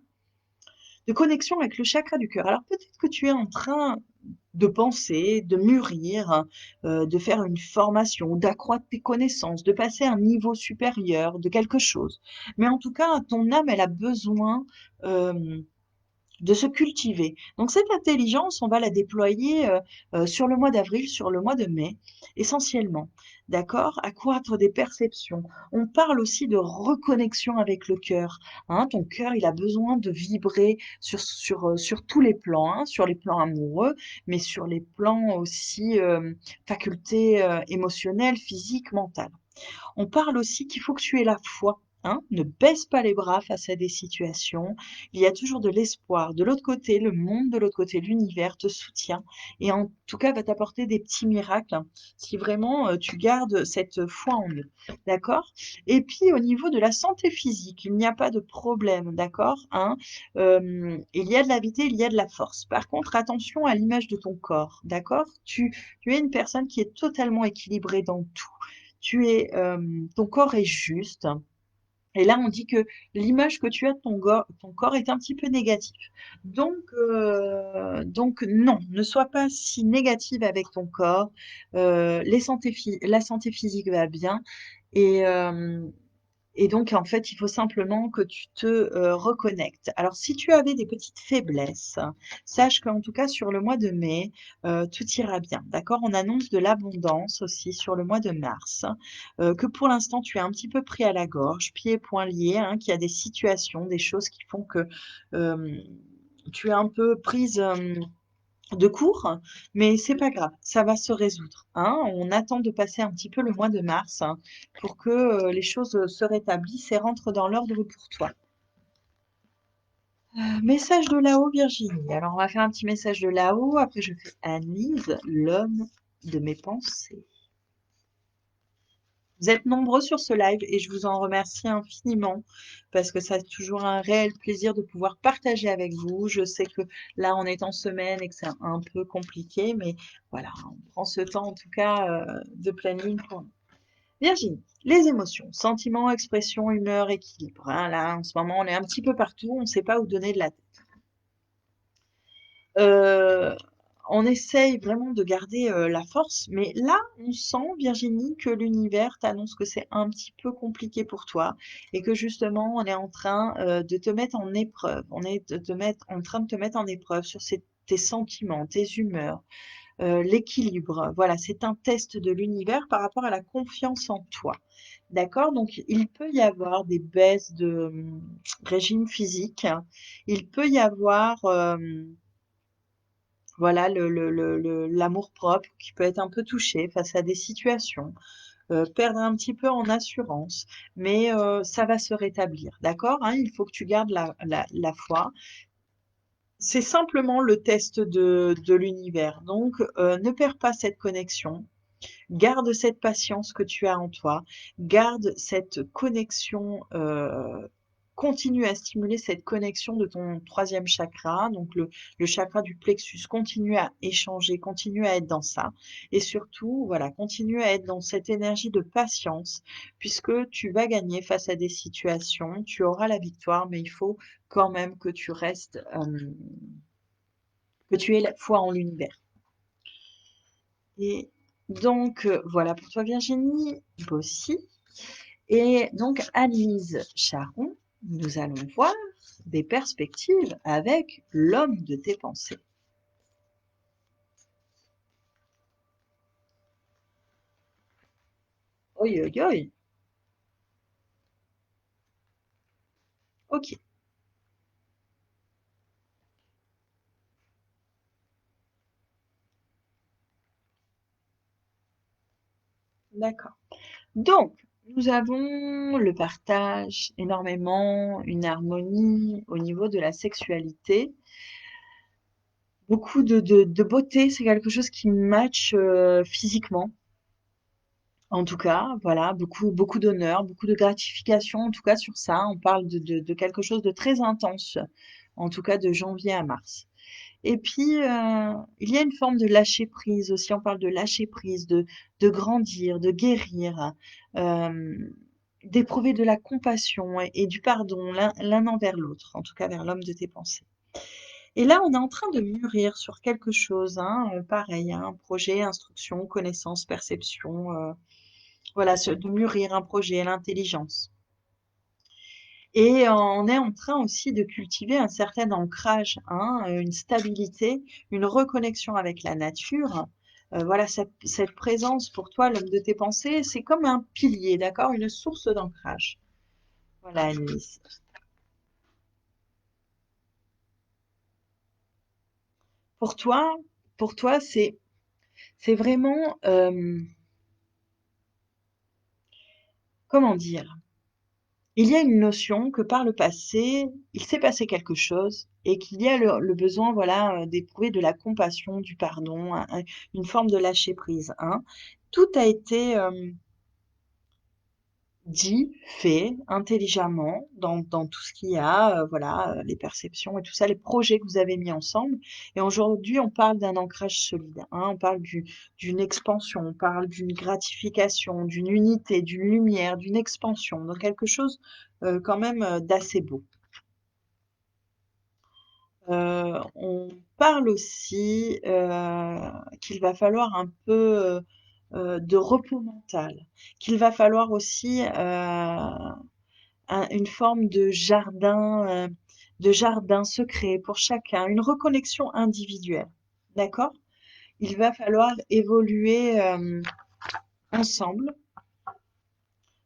de connexion avec le chakra du cœur. Alors peut-être que tu es en train de penser, de mûrir, de faire une formation, d'accroître tes connaissances, de passer à un niveau supérieur de quelque chose. Mais en tout cas, ton âme, elle a besoin de se cultiver. Donc cette intelligence, on va la déployer sur le mois d'avril, sur le mois de mai, essentiellement. D'accord? Accroître des perceptions. On parle aussi de reconnexion avec le cœur. Hein, ton cœur, il a besoin de vibrer sur tous les plans, hein, sur les plans amoureux, mais sur les plans aussi facultés émotionnelles, physiques, mentales. On parle aussi qu'il faut que tu aies la foi. Hein, ne baisse pas les bras face à des situations. Il y a toujours de l'espoir. De l'autre côté, le monde, de l'autre côté, l'univers te soutient et en tout cas va t'apporter des petits miracles si vraiment tu gardes cette foi en eux. D'accord? Et puis au niveau de la santé physique, il n'y a pas de problème. D'accord? Hein. Il y a de la vitalité, il y a de la force. Par contre, attention à l'image de ton corps. D'accord? Tu es une personne qui est totalement équilibrée dans tout. Ton corps est juste. Et là, on dit que l'image que tu as de ton corps est un petit peu négative. Donc non, ne sois pas si négative avec ton corps. La santé physique va bien. Et, euh, et donc, en fait, il faut simplement que tu te reconnectes. Alors, si tu avais des petites faiblesses, sache qu'en tout cas, sur le mois de mai, tout ira bien. D'accord? On annonce de l'abondance aussi sur le mois de mars, que pour l'instant, tu es un petit peu pris à la gorge, pieds et poings liés, hein, qu'il y a des situations, des choses qui font que euh, tu es un peu prise. De cours, mais c'est pas grave, ça va se résoudre, hein. On attend de passer un petit peu le mois de mars pour que les choses se rétablissent et rentrent dans l'ordre pour toi. Message de là-haut, Virginie. Alors, on va faire un petit message de là-haut. Après, je fais Anise, l'homme de mes pensées. Vous êtes nombreux sur ce live et je vous en remercie infiniment parce que ça c'est toujours un réel plaisir de pouvoir partager avec vous. Je sais que là on est en semaine et que c'est un peu compliqué, mais voilà, on prend ce temps en tout cas de planning pour nous. Virginie, les émotions, sentiments, expressions, humeur, équilibre. Hein, là en ce moment on est un petit peu partout, on ne sait pas où donner de la tête. Euh, on essaye vraiment de garder la force, mais là, on sent, Virginie, que l'univers t'annonce que c'est un petit peu compliqué pour toi et que justement, on est en train de te mettre en épreuve. On est en train de te mettre en épreuve sur tes sentiments, tes humeurs, l'équilibre. Voilà, c'est un test de l'univers par rapport à la confiance en toi. D'accord? Donc, il peut y avoir des baisses de régime physique. Il peut y avoir voilà, l'amour-propre qui peut être un peu touché face à des situations, perdre un petit peu en assurance, mais ça va se rétablir, d'accord, hein? Il faut que tu gardes la foi. C'est simplement le test de l'univers. Donc, ne perds pas cette connexion. Garde cette patience que tu as en toi. Garde cette connexion. Continue à stimuler cette connexion de ton troisième chakra, donc le chakra du plexus. Continue à échanger, continue à être dans ça. Et surtout, voilà, continue à être dans cette énergie de patience, puisque tu vas gagner face à des situations. Tu auras la victoire, mais il faut quand même que tu restes, que tu aies la foi en l'univers. Et donc, voilà pour toi Virginie, Bossy. Et donc, Annelise Charon, nous allons voir des perspectives avec l'homme de tes pensées. Oi, oi, oi. Ok, d'accord. Donc, nous avons le partage énormément, une harmonie au niveau de la sexualité. Beaucoup de beauté, c'est quelque chose qui match physiquement. En tout cas, voilà, beaucoup d'honneur, beaucoup de gratification, en tout cas sur ça. On parle de quelque chose de très intense, en tout cas de janvier à mars. Et puis, il y a une forme de lâcher prise aussi. On parle de lâcher prise, de grandir, de guérir, euh, d'éprouver de la compassion et du pardon l'un envers l'autre, en tout cas vers l'homme de tes pensées. Et là, on est en train de mûrir sur quelque chose, hein, pareil, hein, un projet, instruction, connaissance, perception, voilà, de mûrir un projet, l'intelligence. Et on est en train aussi de cultiver un certain ancrage, hein, une stabilité, une reconnexion avec la nature. Voilà, cette présence pour toi, l'homme de tes pensées, c'est comme un pilier, d'accord? Une source d'ancrage. Voilà, Annelise. Pour toi, pour toi, c'est vraiment, comment dire? Il y a une notion que par le passé, il s'est passé quelque chose et qu'il y a le besoin, voilà, d'éprouver de la compassion, du pardon, une forme de lâcher prise, hein. Tout a été dit, fait intelligemment dans tout ce qu'il y a, voilà, les perceptions et tout ça, les projets que vous avez mis ensemble. Et aujourd'hui, on parle d'un ancrage solide, hein. On parle d'une expansion, on parle d'une gratification, d'une unité, d'une lumière, d'une expansion, donc quelque chose quand même d'assez beau. On parle aussi qu'il va falloir un peu de repos mental, qu'il va falloir aussi une forme de jardin secret pour chacun, une reconnexion individuelle. D'accord? Il va falloir évoluer ensemble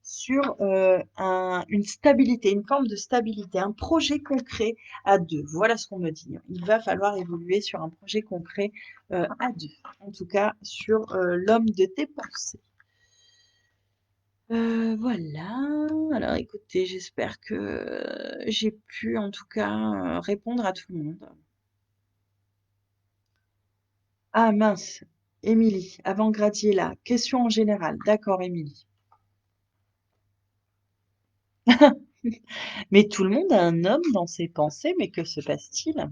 sur une stabilité, une forme de stabilité, un projet concret à deux. Voilà ce qu'on me dit. Il va falloir évoluer sur un projet concret à deux. En tout cas, sur l'homme de tes pensées. Voilà. Alors écoutez, j'espère que j'ai pu en tout cas répondre à tout le monde. Ah mince, Émilie, avant Gradiella, question en général. D'accord, Émilie. Mais tout le monde a un homme dans ses pensées, mais que se passe-t-il?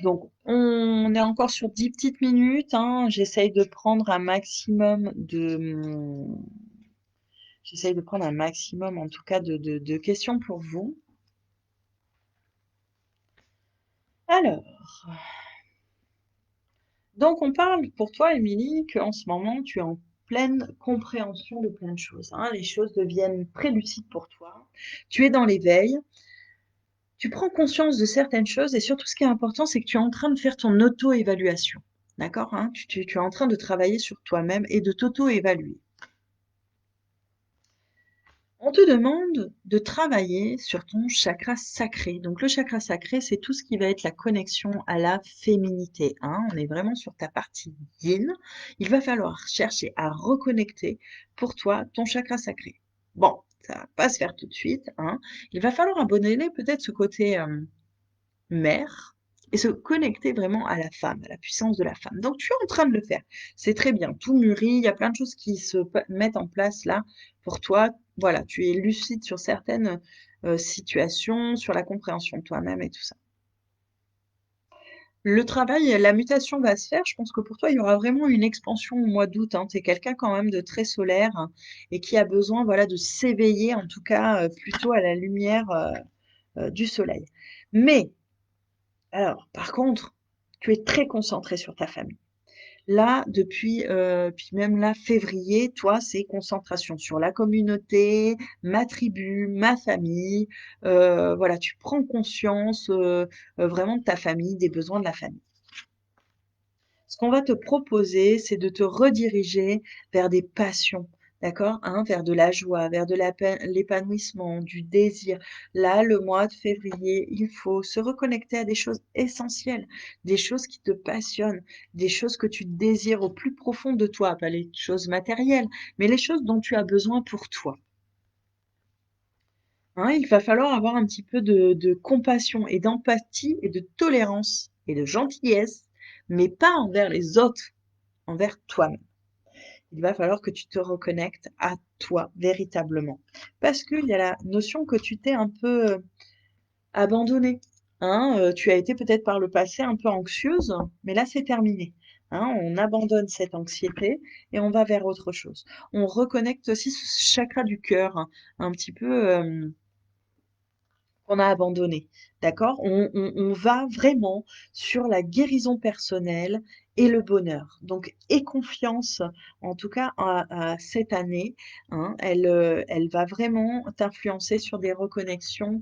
Donc, on est encore sur 10 petites minutes, hein. J'essaye de prendre un maximum, en tout cas, de questions pour vous. Alors, donc on parle pour toi, Émilie, qu'en ce moment, tu es en pleine compréhension de plein de choses, hein. Les choses deviennent très lucides pour toi. Tu es dans l'éveil, tu prends conscience de certaines choses et surtout, ce qui est important, c'est que tu es en train de faire ton auto-évaluation. D'accord, hein? Tu es en train de travailler sur toi-même et de t'auto-évaluer. On te demande de travailler sur ton chakra sacré. Donc le chakra sacré, c'est tout ce qui va être la connexion à la féminité, hein. On est vraiment sur ta partie yin. Il va falloir chercher à reconnecter pour toi ton chakra sacré. Bon, ça va pas se faire tout de suite, hein. Il va falloir abandonner peut-être ce côté mère et se connecter vraiment à la femme, à la puissance de la femme. Donc tu es en train de le faire. C'est très bien, tout mûrit, il y a plein de choses qui se mettent en place là pour toi. Voilà, tu es lucide sur certaines situations, sur la compréhension de toi-même et tout ça. Le travail, la mutation va se faire. Je pense que pour toi, il y aura vraiment une expansion au mois d'août, hein. Tu es quelqu'un quand même de très solaire, hein, et qui a besoin, voilà, de s'éveiller, en tout cas, plutôt à la lumière du soleil. Mais alors, par contre, tu es très concentré sur ta famille. Là, depuis, puis même là, février, toi, c'est concentration sur la communauté, ma tribu, ma famille. Voilà, tu prends conscience vraiment de ta famille, des besoins de la famille. Ce qu'on va te proposer, c'est de te rediriger vers des passions, d'accord, hein, vers de la joie, vers de l'épanouissement, du désir. Là, le mois de février, il faut se reconnecter à des choses essentielles, des choses qui te passionnent, des choses que tu désires au plus profond de toi, pas les choses matérielles, mais les choses dont tu as besoin pour toi. Hein, il va falloir avoir un petit peu de compassion et d'empathie et de tolérance et de gentillesse, mais pas envers les autres, envers toi-même. Il va falloir que tu te reconnectes à toi véritablement. Parce qu'il y a la notion que tu t'es un peu abandonnée. Hein, tu as été peut-être par le passé un peu anxieuse, mais là c'est terminé. Hein, on abandonne cette anxiété et on va vers autre chose. On reconnecte aussi ce chakra du cœur, hein, un petit peu qu'on a abandonné, d'accord? On va vraiment sur la guérison personnelle et le bonheur. Donc aie confiance, en tout cas à cette année, hein, elle va vraiment t'influencer sur des reconnexions,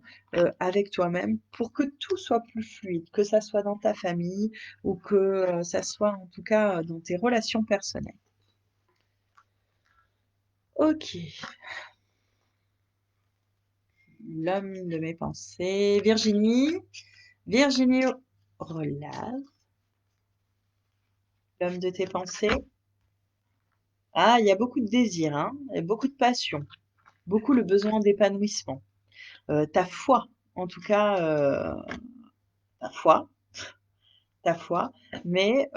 avec toi-même pour que tout soit plus fluide, que ça soit dans ta famille ou que, ça soit en tout cas, dans tes relations personnelles. OK, l'homme de mes pensées. Virginie Rolas, l'homme de tes pensées. Ah, il y a beaucoup de désir, hein, et beaucoup de passion, beaucoup le besoin d'épanouissement. Ta foi, en tout cas, ta foi, ta foi. Mais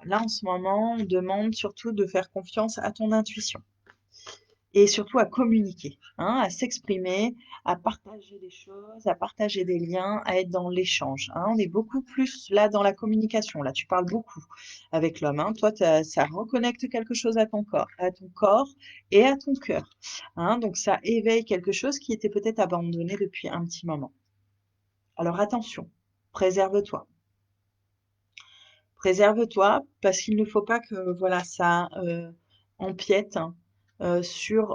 là, en ce moment, on demande surtout de faire confiance à ton intuition. Et surtout à communiquer, hein, à s'exprimer, à partager des choses, à partager des liens, à être dans l'échange, hein. On est beaucoup plus là dans la communication. Là, tu parles beaucoup avec l'homme, hein. Toi, ça reconnecte quelque chose à ton corps et à ton cœur, hein. Donc, ça éveille quelque chose qui était peut-être abandonné depuis un petit moment. Alors, attention, préserve-toi. Préserve-toi parce qu'il ne faut pas que voilà ça empiète hein, sur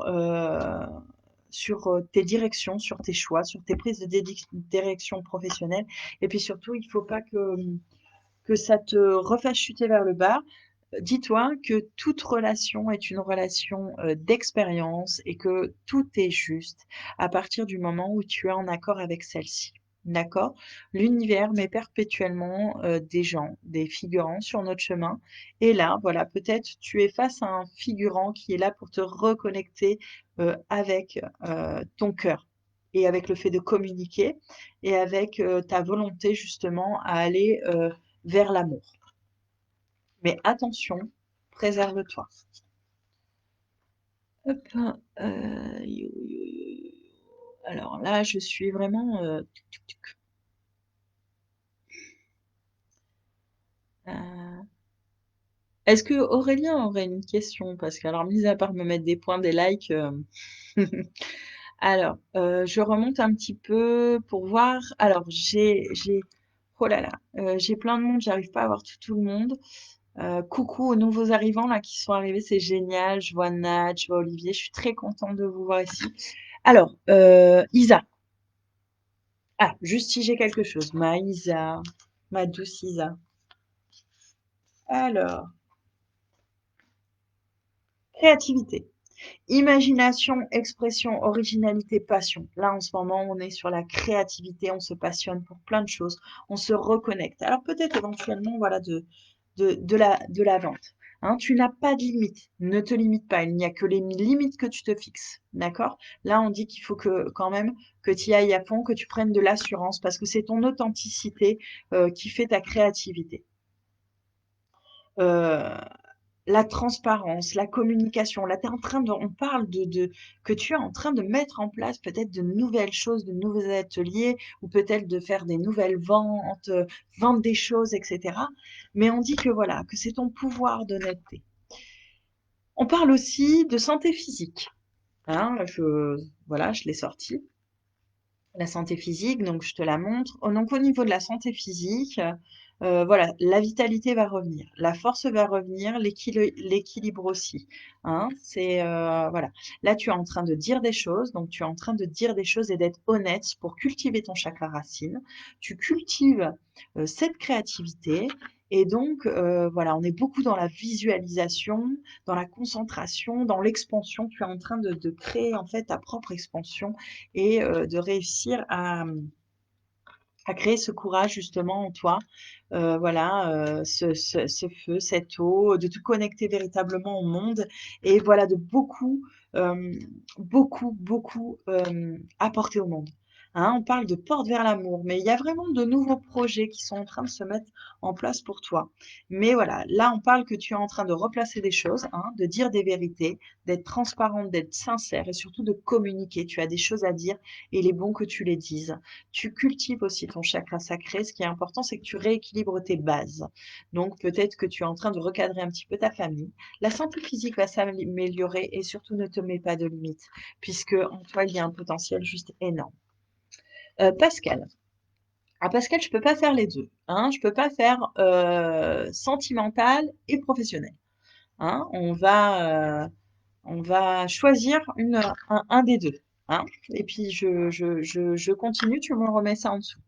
tes directions, sur tes choix, sur tes prises de direction professionnelle. Et puis surtout, il ne faut pas que ça te refasse chuter vers le bas. Dis-toi que toute relation est une relation d'expérience et que tout est juste à partir du moment où tu es en accord avec celle-ci. D'accord? L'univers met perpétuellement des gens, des figurants sur notre chemin. Et là, voilà, peut-être tu es face à un figurant qui est là pour te reconnecter avec ton cœur et avec le fait de communiquer et avec ta volonté justement à aller vers l'amour. Mais attention, préserve-toi. Hop, alors là, je suis vraiment. Tuc, tuc, tuc. Euh, Est-ce que Aurélien aurait une question? Parce que, alors, mis à part me mettre des points, des likes. Alors, je remonte un petit peu pour voir. Alors, oh là là, j'ai plein de monde, j'arrive pas à voir tout le monde. Coucou aux nouveaux arrivants là qui sont arrivés, c'est génial. Je vois Nat, je vois Olivier, je suis très contente de vous voir ici. Alors, Isa. Ah, juste si j'ai quelque chose. Ma Isa, ma douce Isa. Alors, créativité. Imagination, expression, originalité, passion. Là, en ce moment, on est sur la créativité, on se passionne pour plein de choses, on se reconnecte. Alors peut-être éventuellement, voilà, de la vente. Hein, tu n'as pas de limite. Ne te limite pas. Il n'y a que les limites que tu te fixes. D'accord? Là, on dit qu'il faut que quand même que tu y ailles à fond, que tu prennes de l'assurance parce que c'est ton authenticité qui fait ta créativité. Euh, la transparence, la communication. Là, on parle que tu es en train de mettre en place peut-être de nouvelles choses, de nouveaux ateliers, ou peut-être de faire des nouvelles ventes, vendre des choses, etc. Mais on dit que voilà, que c'est ton pouvoir d'honnêteté. On parle aussi de santé physique. Hein, voilà, je l'ai sorti. La santé physique, donc je te la montre. Donc au niveau de la santé physique, voilà, la vitalité va revenir, la force va revenir, l'équilibre aussi. Hein, c'est voilà. Là, tu es en train de dire des choses, donc tu es en train de dire des choses et d'être honnête pour cultiver ton chakra racine. Tu cultives cette créativité. Et donc, voilà, on est beaucoup dans la visualisation, dans la concentration, dans l'expansion. Tu es en train de créer en fait ta propre expansion et de réussir à créer ce courage justement en toi, voilà, ce feu, cette eau, de te connecter véritablement au monde et voilà, de beaucoup apporter au monde. Hein, on parle de porte vers l'amour, mais il y a vraiment de nouveaux projets qui sont en train de se mettre en place pour toi. Mais voilà, là, on parle que tu es en train de replacer des choses, hein, de dire des vérités, d'être transparente, d'être sincère et surtout de communiquer. Tu as des choses à dire et il est bon que tu les dises. Tu cultives aussi ton chakra sacré. Ce qui est important, c'est que tu rééquilibres tes bases. Donc, peut-être que tu es en train de recadrer un petit peu ta famille. La santé physique va s'améliorer et surtout ne te mets pas de limites, puisque en toi, il y a un potentiel juste énorme. Pascal. Ah, Pascal, je peux pas faire les deux. Hein. Je peux pas faire sentimental et professionnel. Hein. On va choisir un des deux. Hein. Et puis je continue, tu me remets ça en dessous.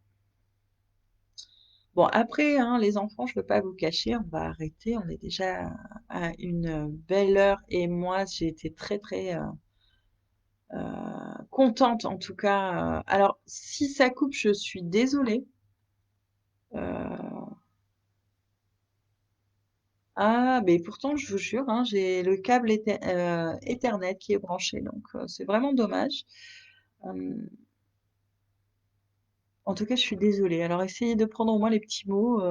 Bon, après, hein, les enfants, je ne veux pas vous cacher, on va arrêter. On est déjà à une belle heure et moi, j'ai été très, très contente en tout cas. Alors, si ça coupe, je suis désolée. Euh, Ah, mais pourtant, je vous jure, hein, j'ai le câble Ethernet qui est branché, donc c'est vraiment dommage. Euh, En tout cas, je suis désolée. Alors, essayez de prendre au moins les petits mots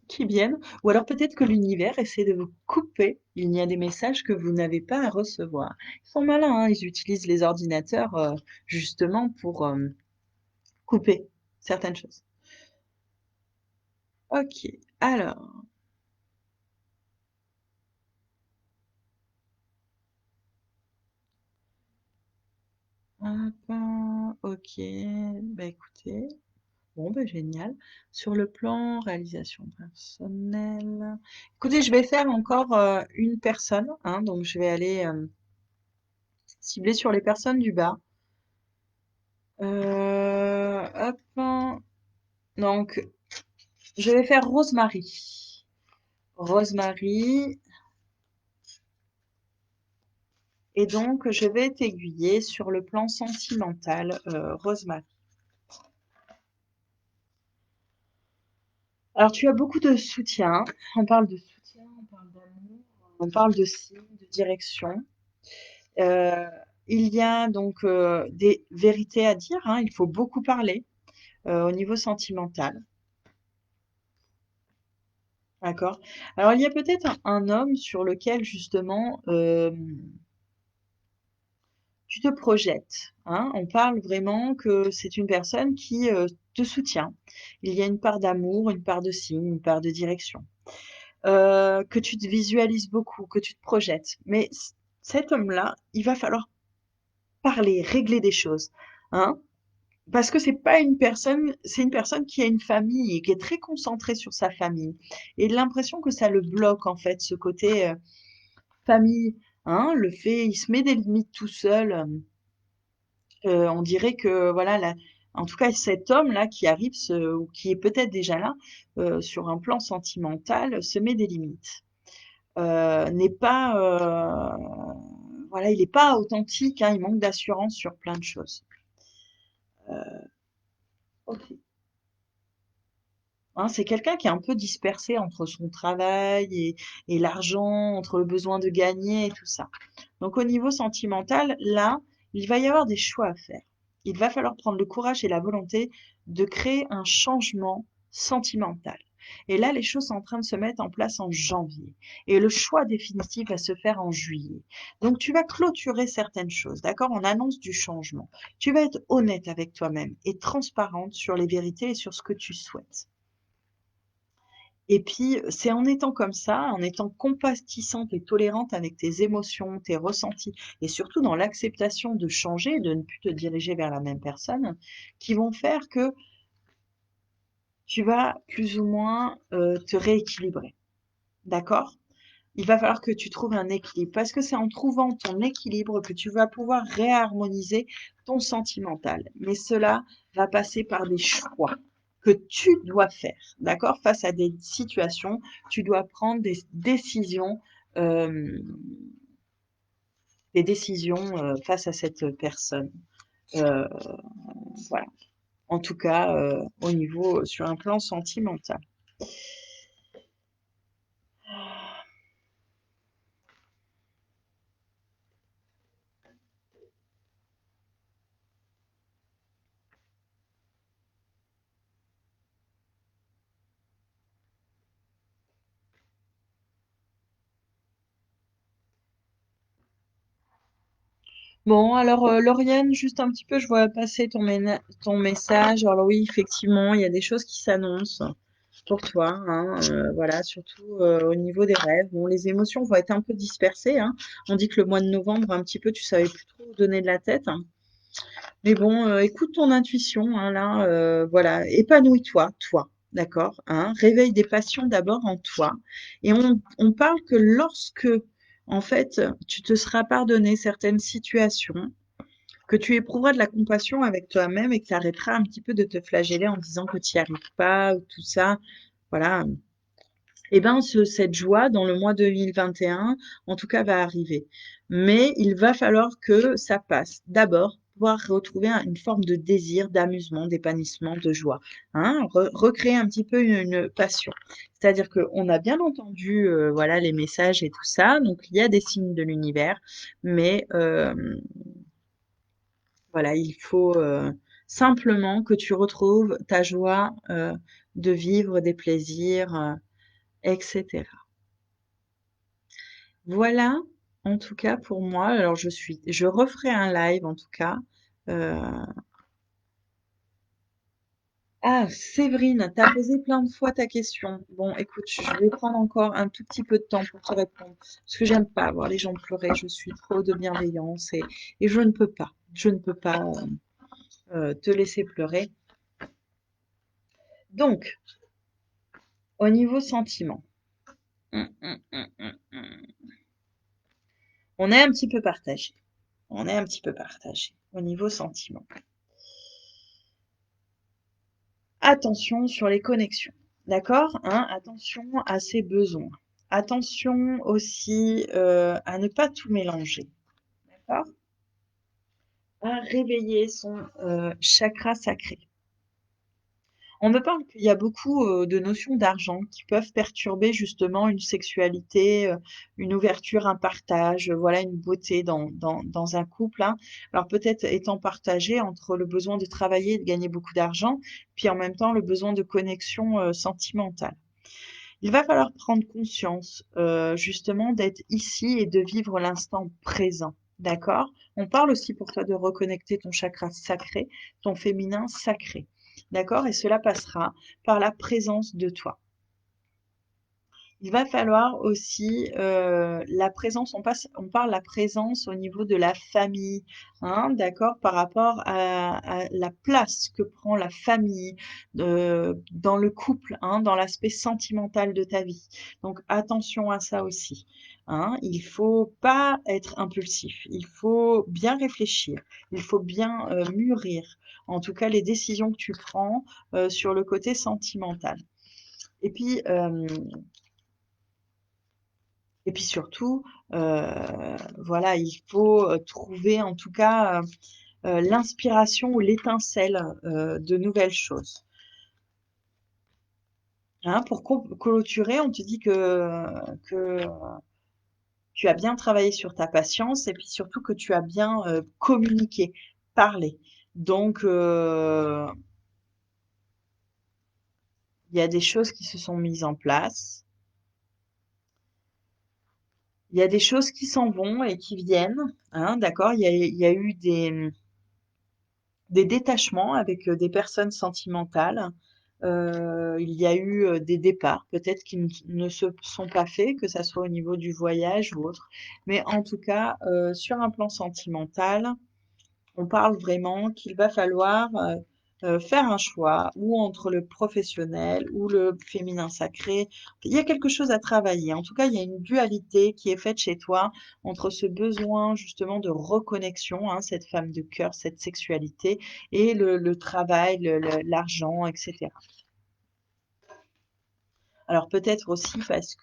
qui viennent, ou alors peut-être que l'univers essaie de vous couper. Il y a des messages que vous n'avez pas à recevoir. Ils sont malins, hein, ils utilisent les ordinateurs justement pour couper certaines choses. Ok, alors, hop, ok, bah écoutez. Bon, ben génial. Sur le plan réalisation personnelle. Écoutez, je vais faire encore une personne, hein, donc je vais aller cibler sur les personnes du bas. Hop, donc je vais faire Rosemary. Rosemary, et donc je vais t'aiguiller sur le plan sentimental, Rosemary. Alors tu as beaucoup de soutien. On parle de soutien, on parle d'amour, on parle de signe, de direction. Euh, il y a donc des vérités à dire, hein, il faut beaucoup parler au niveau sentimental, d'accord? Alors il y a peut-être un homme sur lequel justement tu te projettes, hein. On parle vraiment que c'est une personne qui te soutient. Il y a une part d'amour, une part de signe, une part de direction. Que tu te visualises beaucoup, que tu te projettes. Mais cet homme-là, il va falloir parler, régler des choses, hein. Parce que c'est une personne qui a une famille et qui est très concentrée sur sa famille. Et l'impression que ça le bloque, en fait, ce côté famille, hein, le fait, il se met des limites tout seul. On dirait que, voilà, en tout cas, cet homme-là qui arrive, ou qui est peut-être déjà là, sur un plan sentimental, se met des limites. N'est pas, voilà, il n'est pas authentique, hein, il manque d'assurance sur plein de choses. Ok. Hein, c'est quelqu'un qui est un peu dispersé entre son travail et l'argent, entre le besoin de gagner et tout ça. Donc au niveau sentimental, là, il va y avoir des choix à faire. Il va falloir prendre le courage et la volonté de créer un changement sentimental. Et là, les choses sont en train de se mettre en place en janvier. Et le choix définitif va se faire en juillet. Donc tu vas clôturer certaines choses, d'accord? On annonce du changement. Tu vas être honnête avec toi-même et transparente sur les vérités et sur ce que tu souhaites. Et puis, c'est en étant comme ça, en étant compatissante et tolérante avec tes émotions, tes ressentis, et surtout dans l'acceptation de changer, de ne plus te diriger vers la même personne, qui vont faire que tu vas plus ou moins te rééquilibrer. D'accord? Il va falloir que tu trouves un équilibre, parce que c'est en trouvant ton équilibre que tu vas pouvoir réharmoniser ton sentimental. Mais cela va passer par des choix que tu dois faire, d'accord? Face à des situations, tu dois prendre euh, des décisions face à cette personne. Euh, voilà. En tout cas, au niveau, sur un plan sentimental. Bon, alors Lauriane, juste un petit peu, je vois passer ton message. Alors oui, effectivement, il y a des choses qui s'annoncent pour toi, hein, voilà, surtout au niveau des rêves. Bon, les émotions vont être un peu dispersées, hein. On dit que le mois de novembre, un petit peu, tu savais plus trop où donner de la tête, hein. Mais bon, écoute ton intuition, hein, là, voilà, épanouis-toi, toi, d'accord, hein? Réveille des passions d'abord en toi et on parle que lorsque, en fait, tu te seras pardonné certaines situations, que tu éprouveras de la compassion avec toi-même et que tu arrêteras un petit peu de te flageller en disant que tu y arrives pas ou tout ça, voilà. Eh ben, cette joie dans le mois 2021, en tout cas, va arriver. Mais il va falloir que ça passe. D'abord, pouvoir retrouver une forme de désir, d'amusement, d'épanouissement, de joie. Hein, recréer un petit peu une passion. C'est-à-dire qu'on a bien entendu, voilà, les messages et tout ça. Donc, il y a des signes de l'univers, mais voilà, il faut simplement que tu retrouves ta joie de vivre des plaisirs, etc. Voilà, en tout cas pour moi. Alors je referai un live en tout cas. Euh, Ah, Séverine, t'as posé plein de fois ta question. Bon, écoute, je vais prendre encore un tout petit peu de temps pour te répondre. Parce que j'aime pas voir les gens pleurer. Je suis trop de bienveillance et je ne peux pas. Je ne peux pas te laisser pleurer. Donc, au niveau sentiment, hum, hum, hum, hum, hum. On est un petit peu partagé. On est un petit peu partagé au niveau sentiment. Attention sur les connexions, d'accord, hein? Attention à ses besoins. Attention aussi à ne pas tout mélanger, d'accord? À réveiller son chakra sacré. On me parle qu'il y a beaucoup de notions d'argent qui peuvent perturber justement une sexualité, une ouverture, un partage, voilà, une beauté dans un couple, hein. Alors peut-être étant partagé entre le besoin de travailler et de gagner beaucoup d'argent, puis en même temps le besoin de connexion sentimentale. Il va falloir prendre conscience justement d'être ici et de vivre l'instant présent. D'accord? On parle aussi pour toi de reconnecter ton chakra sacré, ton féminin sacré. D'accord? Et cela passera par la présence de toi. Il va falloir aussi la présence, on parle la présence au niveau de la famille, hein, d'accord, par rapport à la place que prend la famille dans le couple, hein, dans l'aspect sentimental de ta vie. Donc attention à ça aussi. Hein. Il faut pas être impulsif, il faut bien réfléchir, il faut bien mûrir, en tout cas les décisions que tu prends sur le côté sentimental. Et puis, surtout, voilà, il faut trouver en tout cas l'inspiration ou l'étincelle de nouvelles choses. Hein, pour clôturer, on te dit que tu as bien travaillé sur ta patience et puis surtout que tu as bien communiqué, parlé. Donc, il y a des choses qui se sont mises en place. Il y a des choses qui s'en vont et qui viennent. Hein, d'accord? Il y a eu des détachements avec des personnes sentimentales. Il y a eu des départs, peut-être qui ne se sont pas faits, que ça soit au niveau du voyage ou autre. Mais en tout cas, sur un plan sentimental, on parle vraiment qu'il va falloir faire un choix, ou entre le professionnel ou le féminin sacré. Il y a quelque chose à travailler. En tout cas, il y a une dualité qui est faite chez toi entre ce besoin justement de reconnexion, hein, cette femme de cœur, cette sexualité, et le travail, l'argent, etc. Alors peut-être aussi parce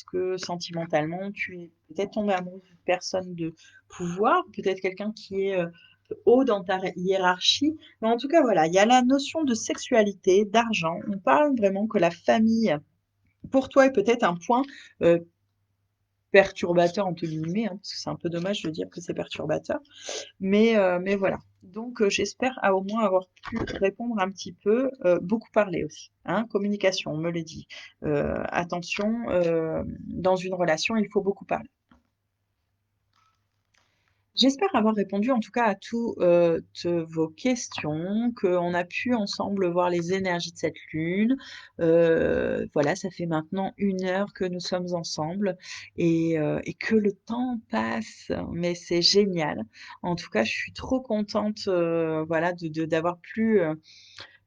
que sentimentalement, tu es peut-être tombé amoureux d'une personne de pouvoir, peut-être quelqu'un qui est haut dans ta hiérarchie. Mais en tout cas, voilà, il y a la notion de sexualité, d'argent. On parle vraiment que la famille, pour toi, est peut-être un point euh, perturbateur, entre guillemets, hein, parce que c'est un peu dommage de dire que c'est perturbateur. Mais voilà. Donc, j'espère au moins avoir pu répondre un petit peu, beaucoup parler aussi. Hein, communication, on me le dit. Attention, dans une relation, il faut beaucoup parler. J'espère avoir répondu en tout cas à toutes vos questions, qu'on a pu ensemble voir les énergies de cette lune. Voilà, ça fait maintenant 1 heure que nous sommes ensemble et que le temps passe, mais c'est génial. En tout cas, je suis trop contente, voilà, d'avoir pu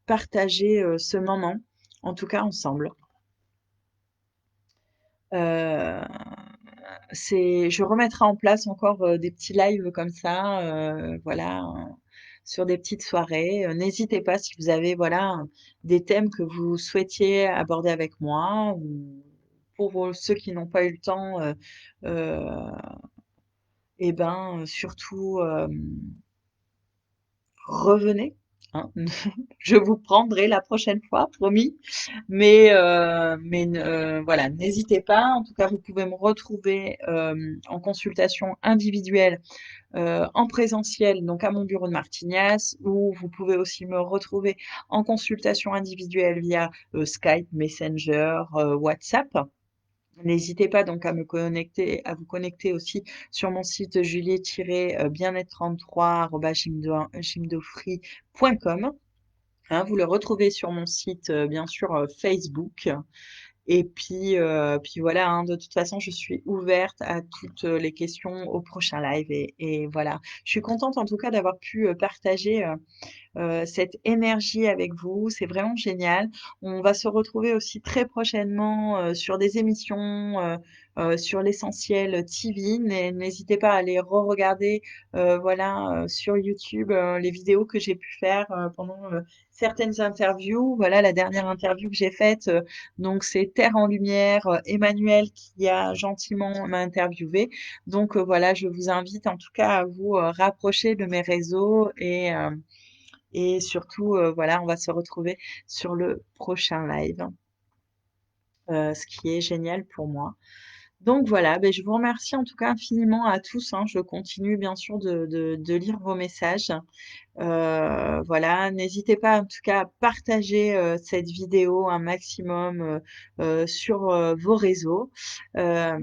partager ce moment, en tout cas ensemble. Euh, je remettrai en place encore des petits lives comme ça, voilà, sur des petites soirées. N'hésitez pas si vous avez, voilà, des thèmes que vous souhaitiez aborder avec moi ou pour ceux qui n'ont pas eu le temps, euh, et ben surtout revenez, hein. Je vous prendrai la prochaine fois, promis. Mais voilà, n'hésitez pas. En tout cas, vous pouvez me retrouver en consultation individuelle en présentiel, donc à mon bureau de Martignas, ou vous pouvez aussi me retrouver en consultation individuelle via Skype, Messenger, WhatsApp. N'hésitez pas donc à vous connecter aussi sur mon site juliet-bien-être33@gymdofree.com. Hein, vous le retrouvez sur mon site, bien sûr, Facebook. Et puis voilà, hein, de toute façon, je suis ouverte à toutes les questions au prochain live. Et voilà, je suis contente en tout cas d'avoir pu partager cette énergie avec vous. C'est vraiment génial. On va se retrouver aussi très prochainement sur des émissions, sur l'essentiel TV. N'hésitez pas à aller re-regarder voilà, sur YouTube les vidéos que j'ai pu faire pendant certaines interviews. Voilà, la dernière interview que j'ai faite, donc c'est Terre en Lumière, Emmanuel qui a gentiment m'a interviewé. Donc voilà, je vous invite en tout cas à vous rapprocher de mes réseaux et surtout, voilà, on va se retrouver sur le prochain live, ce qui est génial pour moi. Donc voilà, ben, je vous remercie en tout cas infiniment à tous, hein. Je continue bien sûr de lire vos messages. Voilà, n'hésitez pas en tout cas à partager cette vidéo un maximum sur vos réseaux. Euh,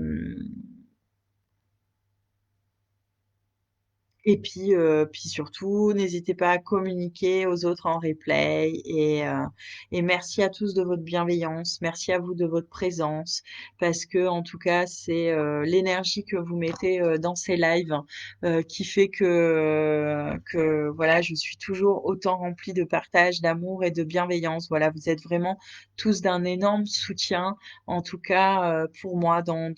puis surtout, n'hésitez pas à communiquer aux autres en replay et merci à tous de votre bienveillance, merci à vous de votre présence parce que en tout cas, c'est l'énergie que vous mettez dans ces lives qui fait que voilà, je suis toujours autant remplie de partage, d'amour et de bienveillance. Voilà, vous êtes vraiment tous d'un énorme soutien, en tout cas pour moi dans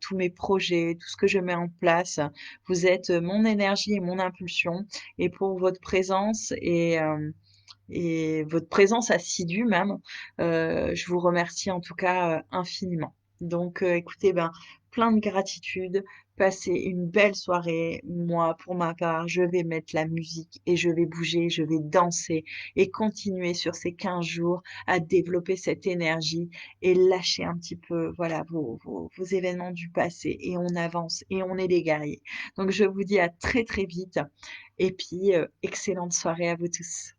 tous mes projets, tout ce que je mets en place. Vous êtes mon énergie et mon impulsion et pour votre présence et votre présence assidue même, je vous remercie en tout cas infiniment. Donc écoutez, ben, plein de gratitude. Passez une belle soirée. Moi, pour ma part, je vais mettre la musique et je vais bouger, je vais danser et continuer sur ces 15 jours à développer cette énergie et lâcher un petit peu, voilà, vos événements du passé et on avance et on est des guerriers. Donc je vous dis à très très vite et puis excellente soirée à vous tous.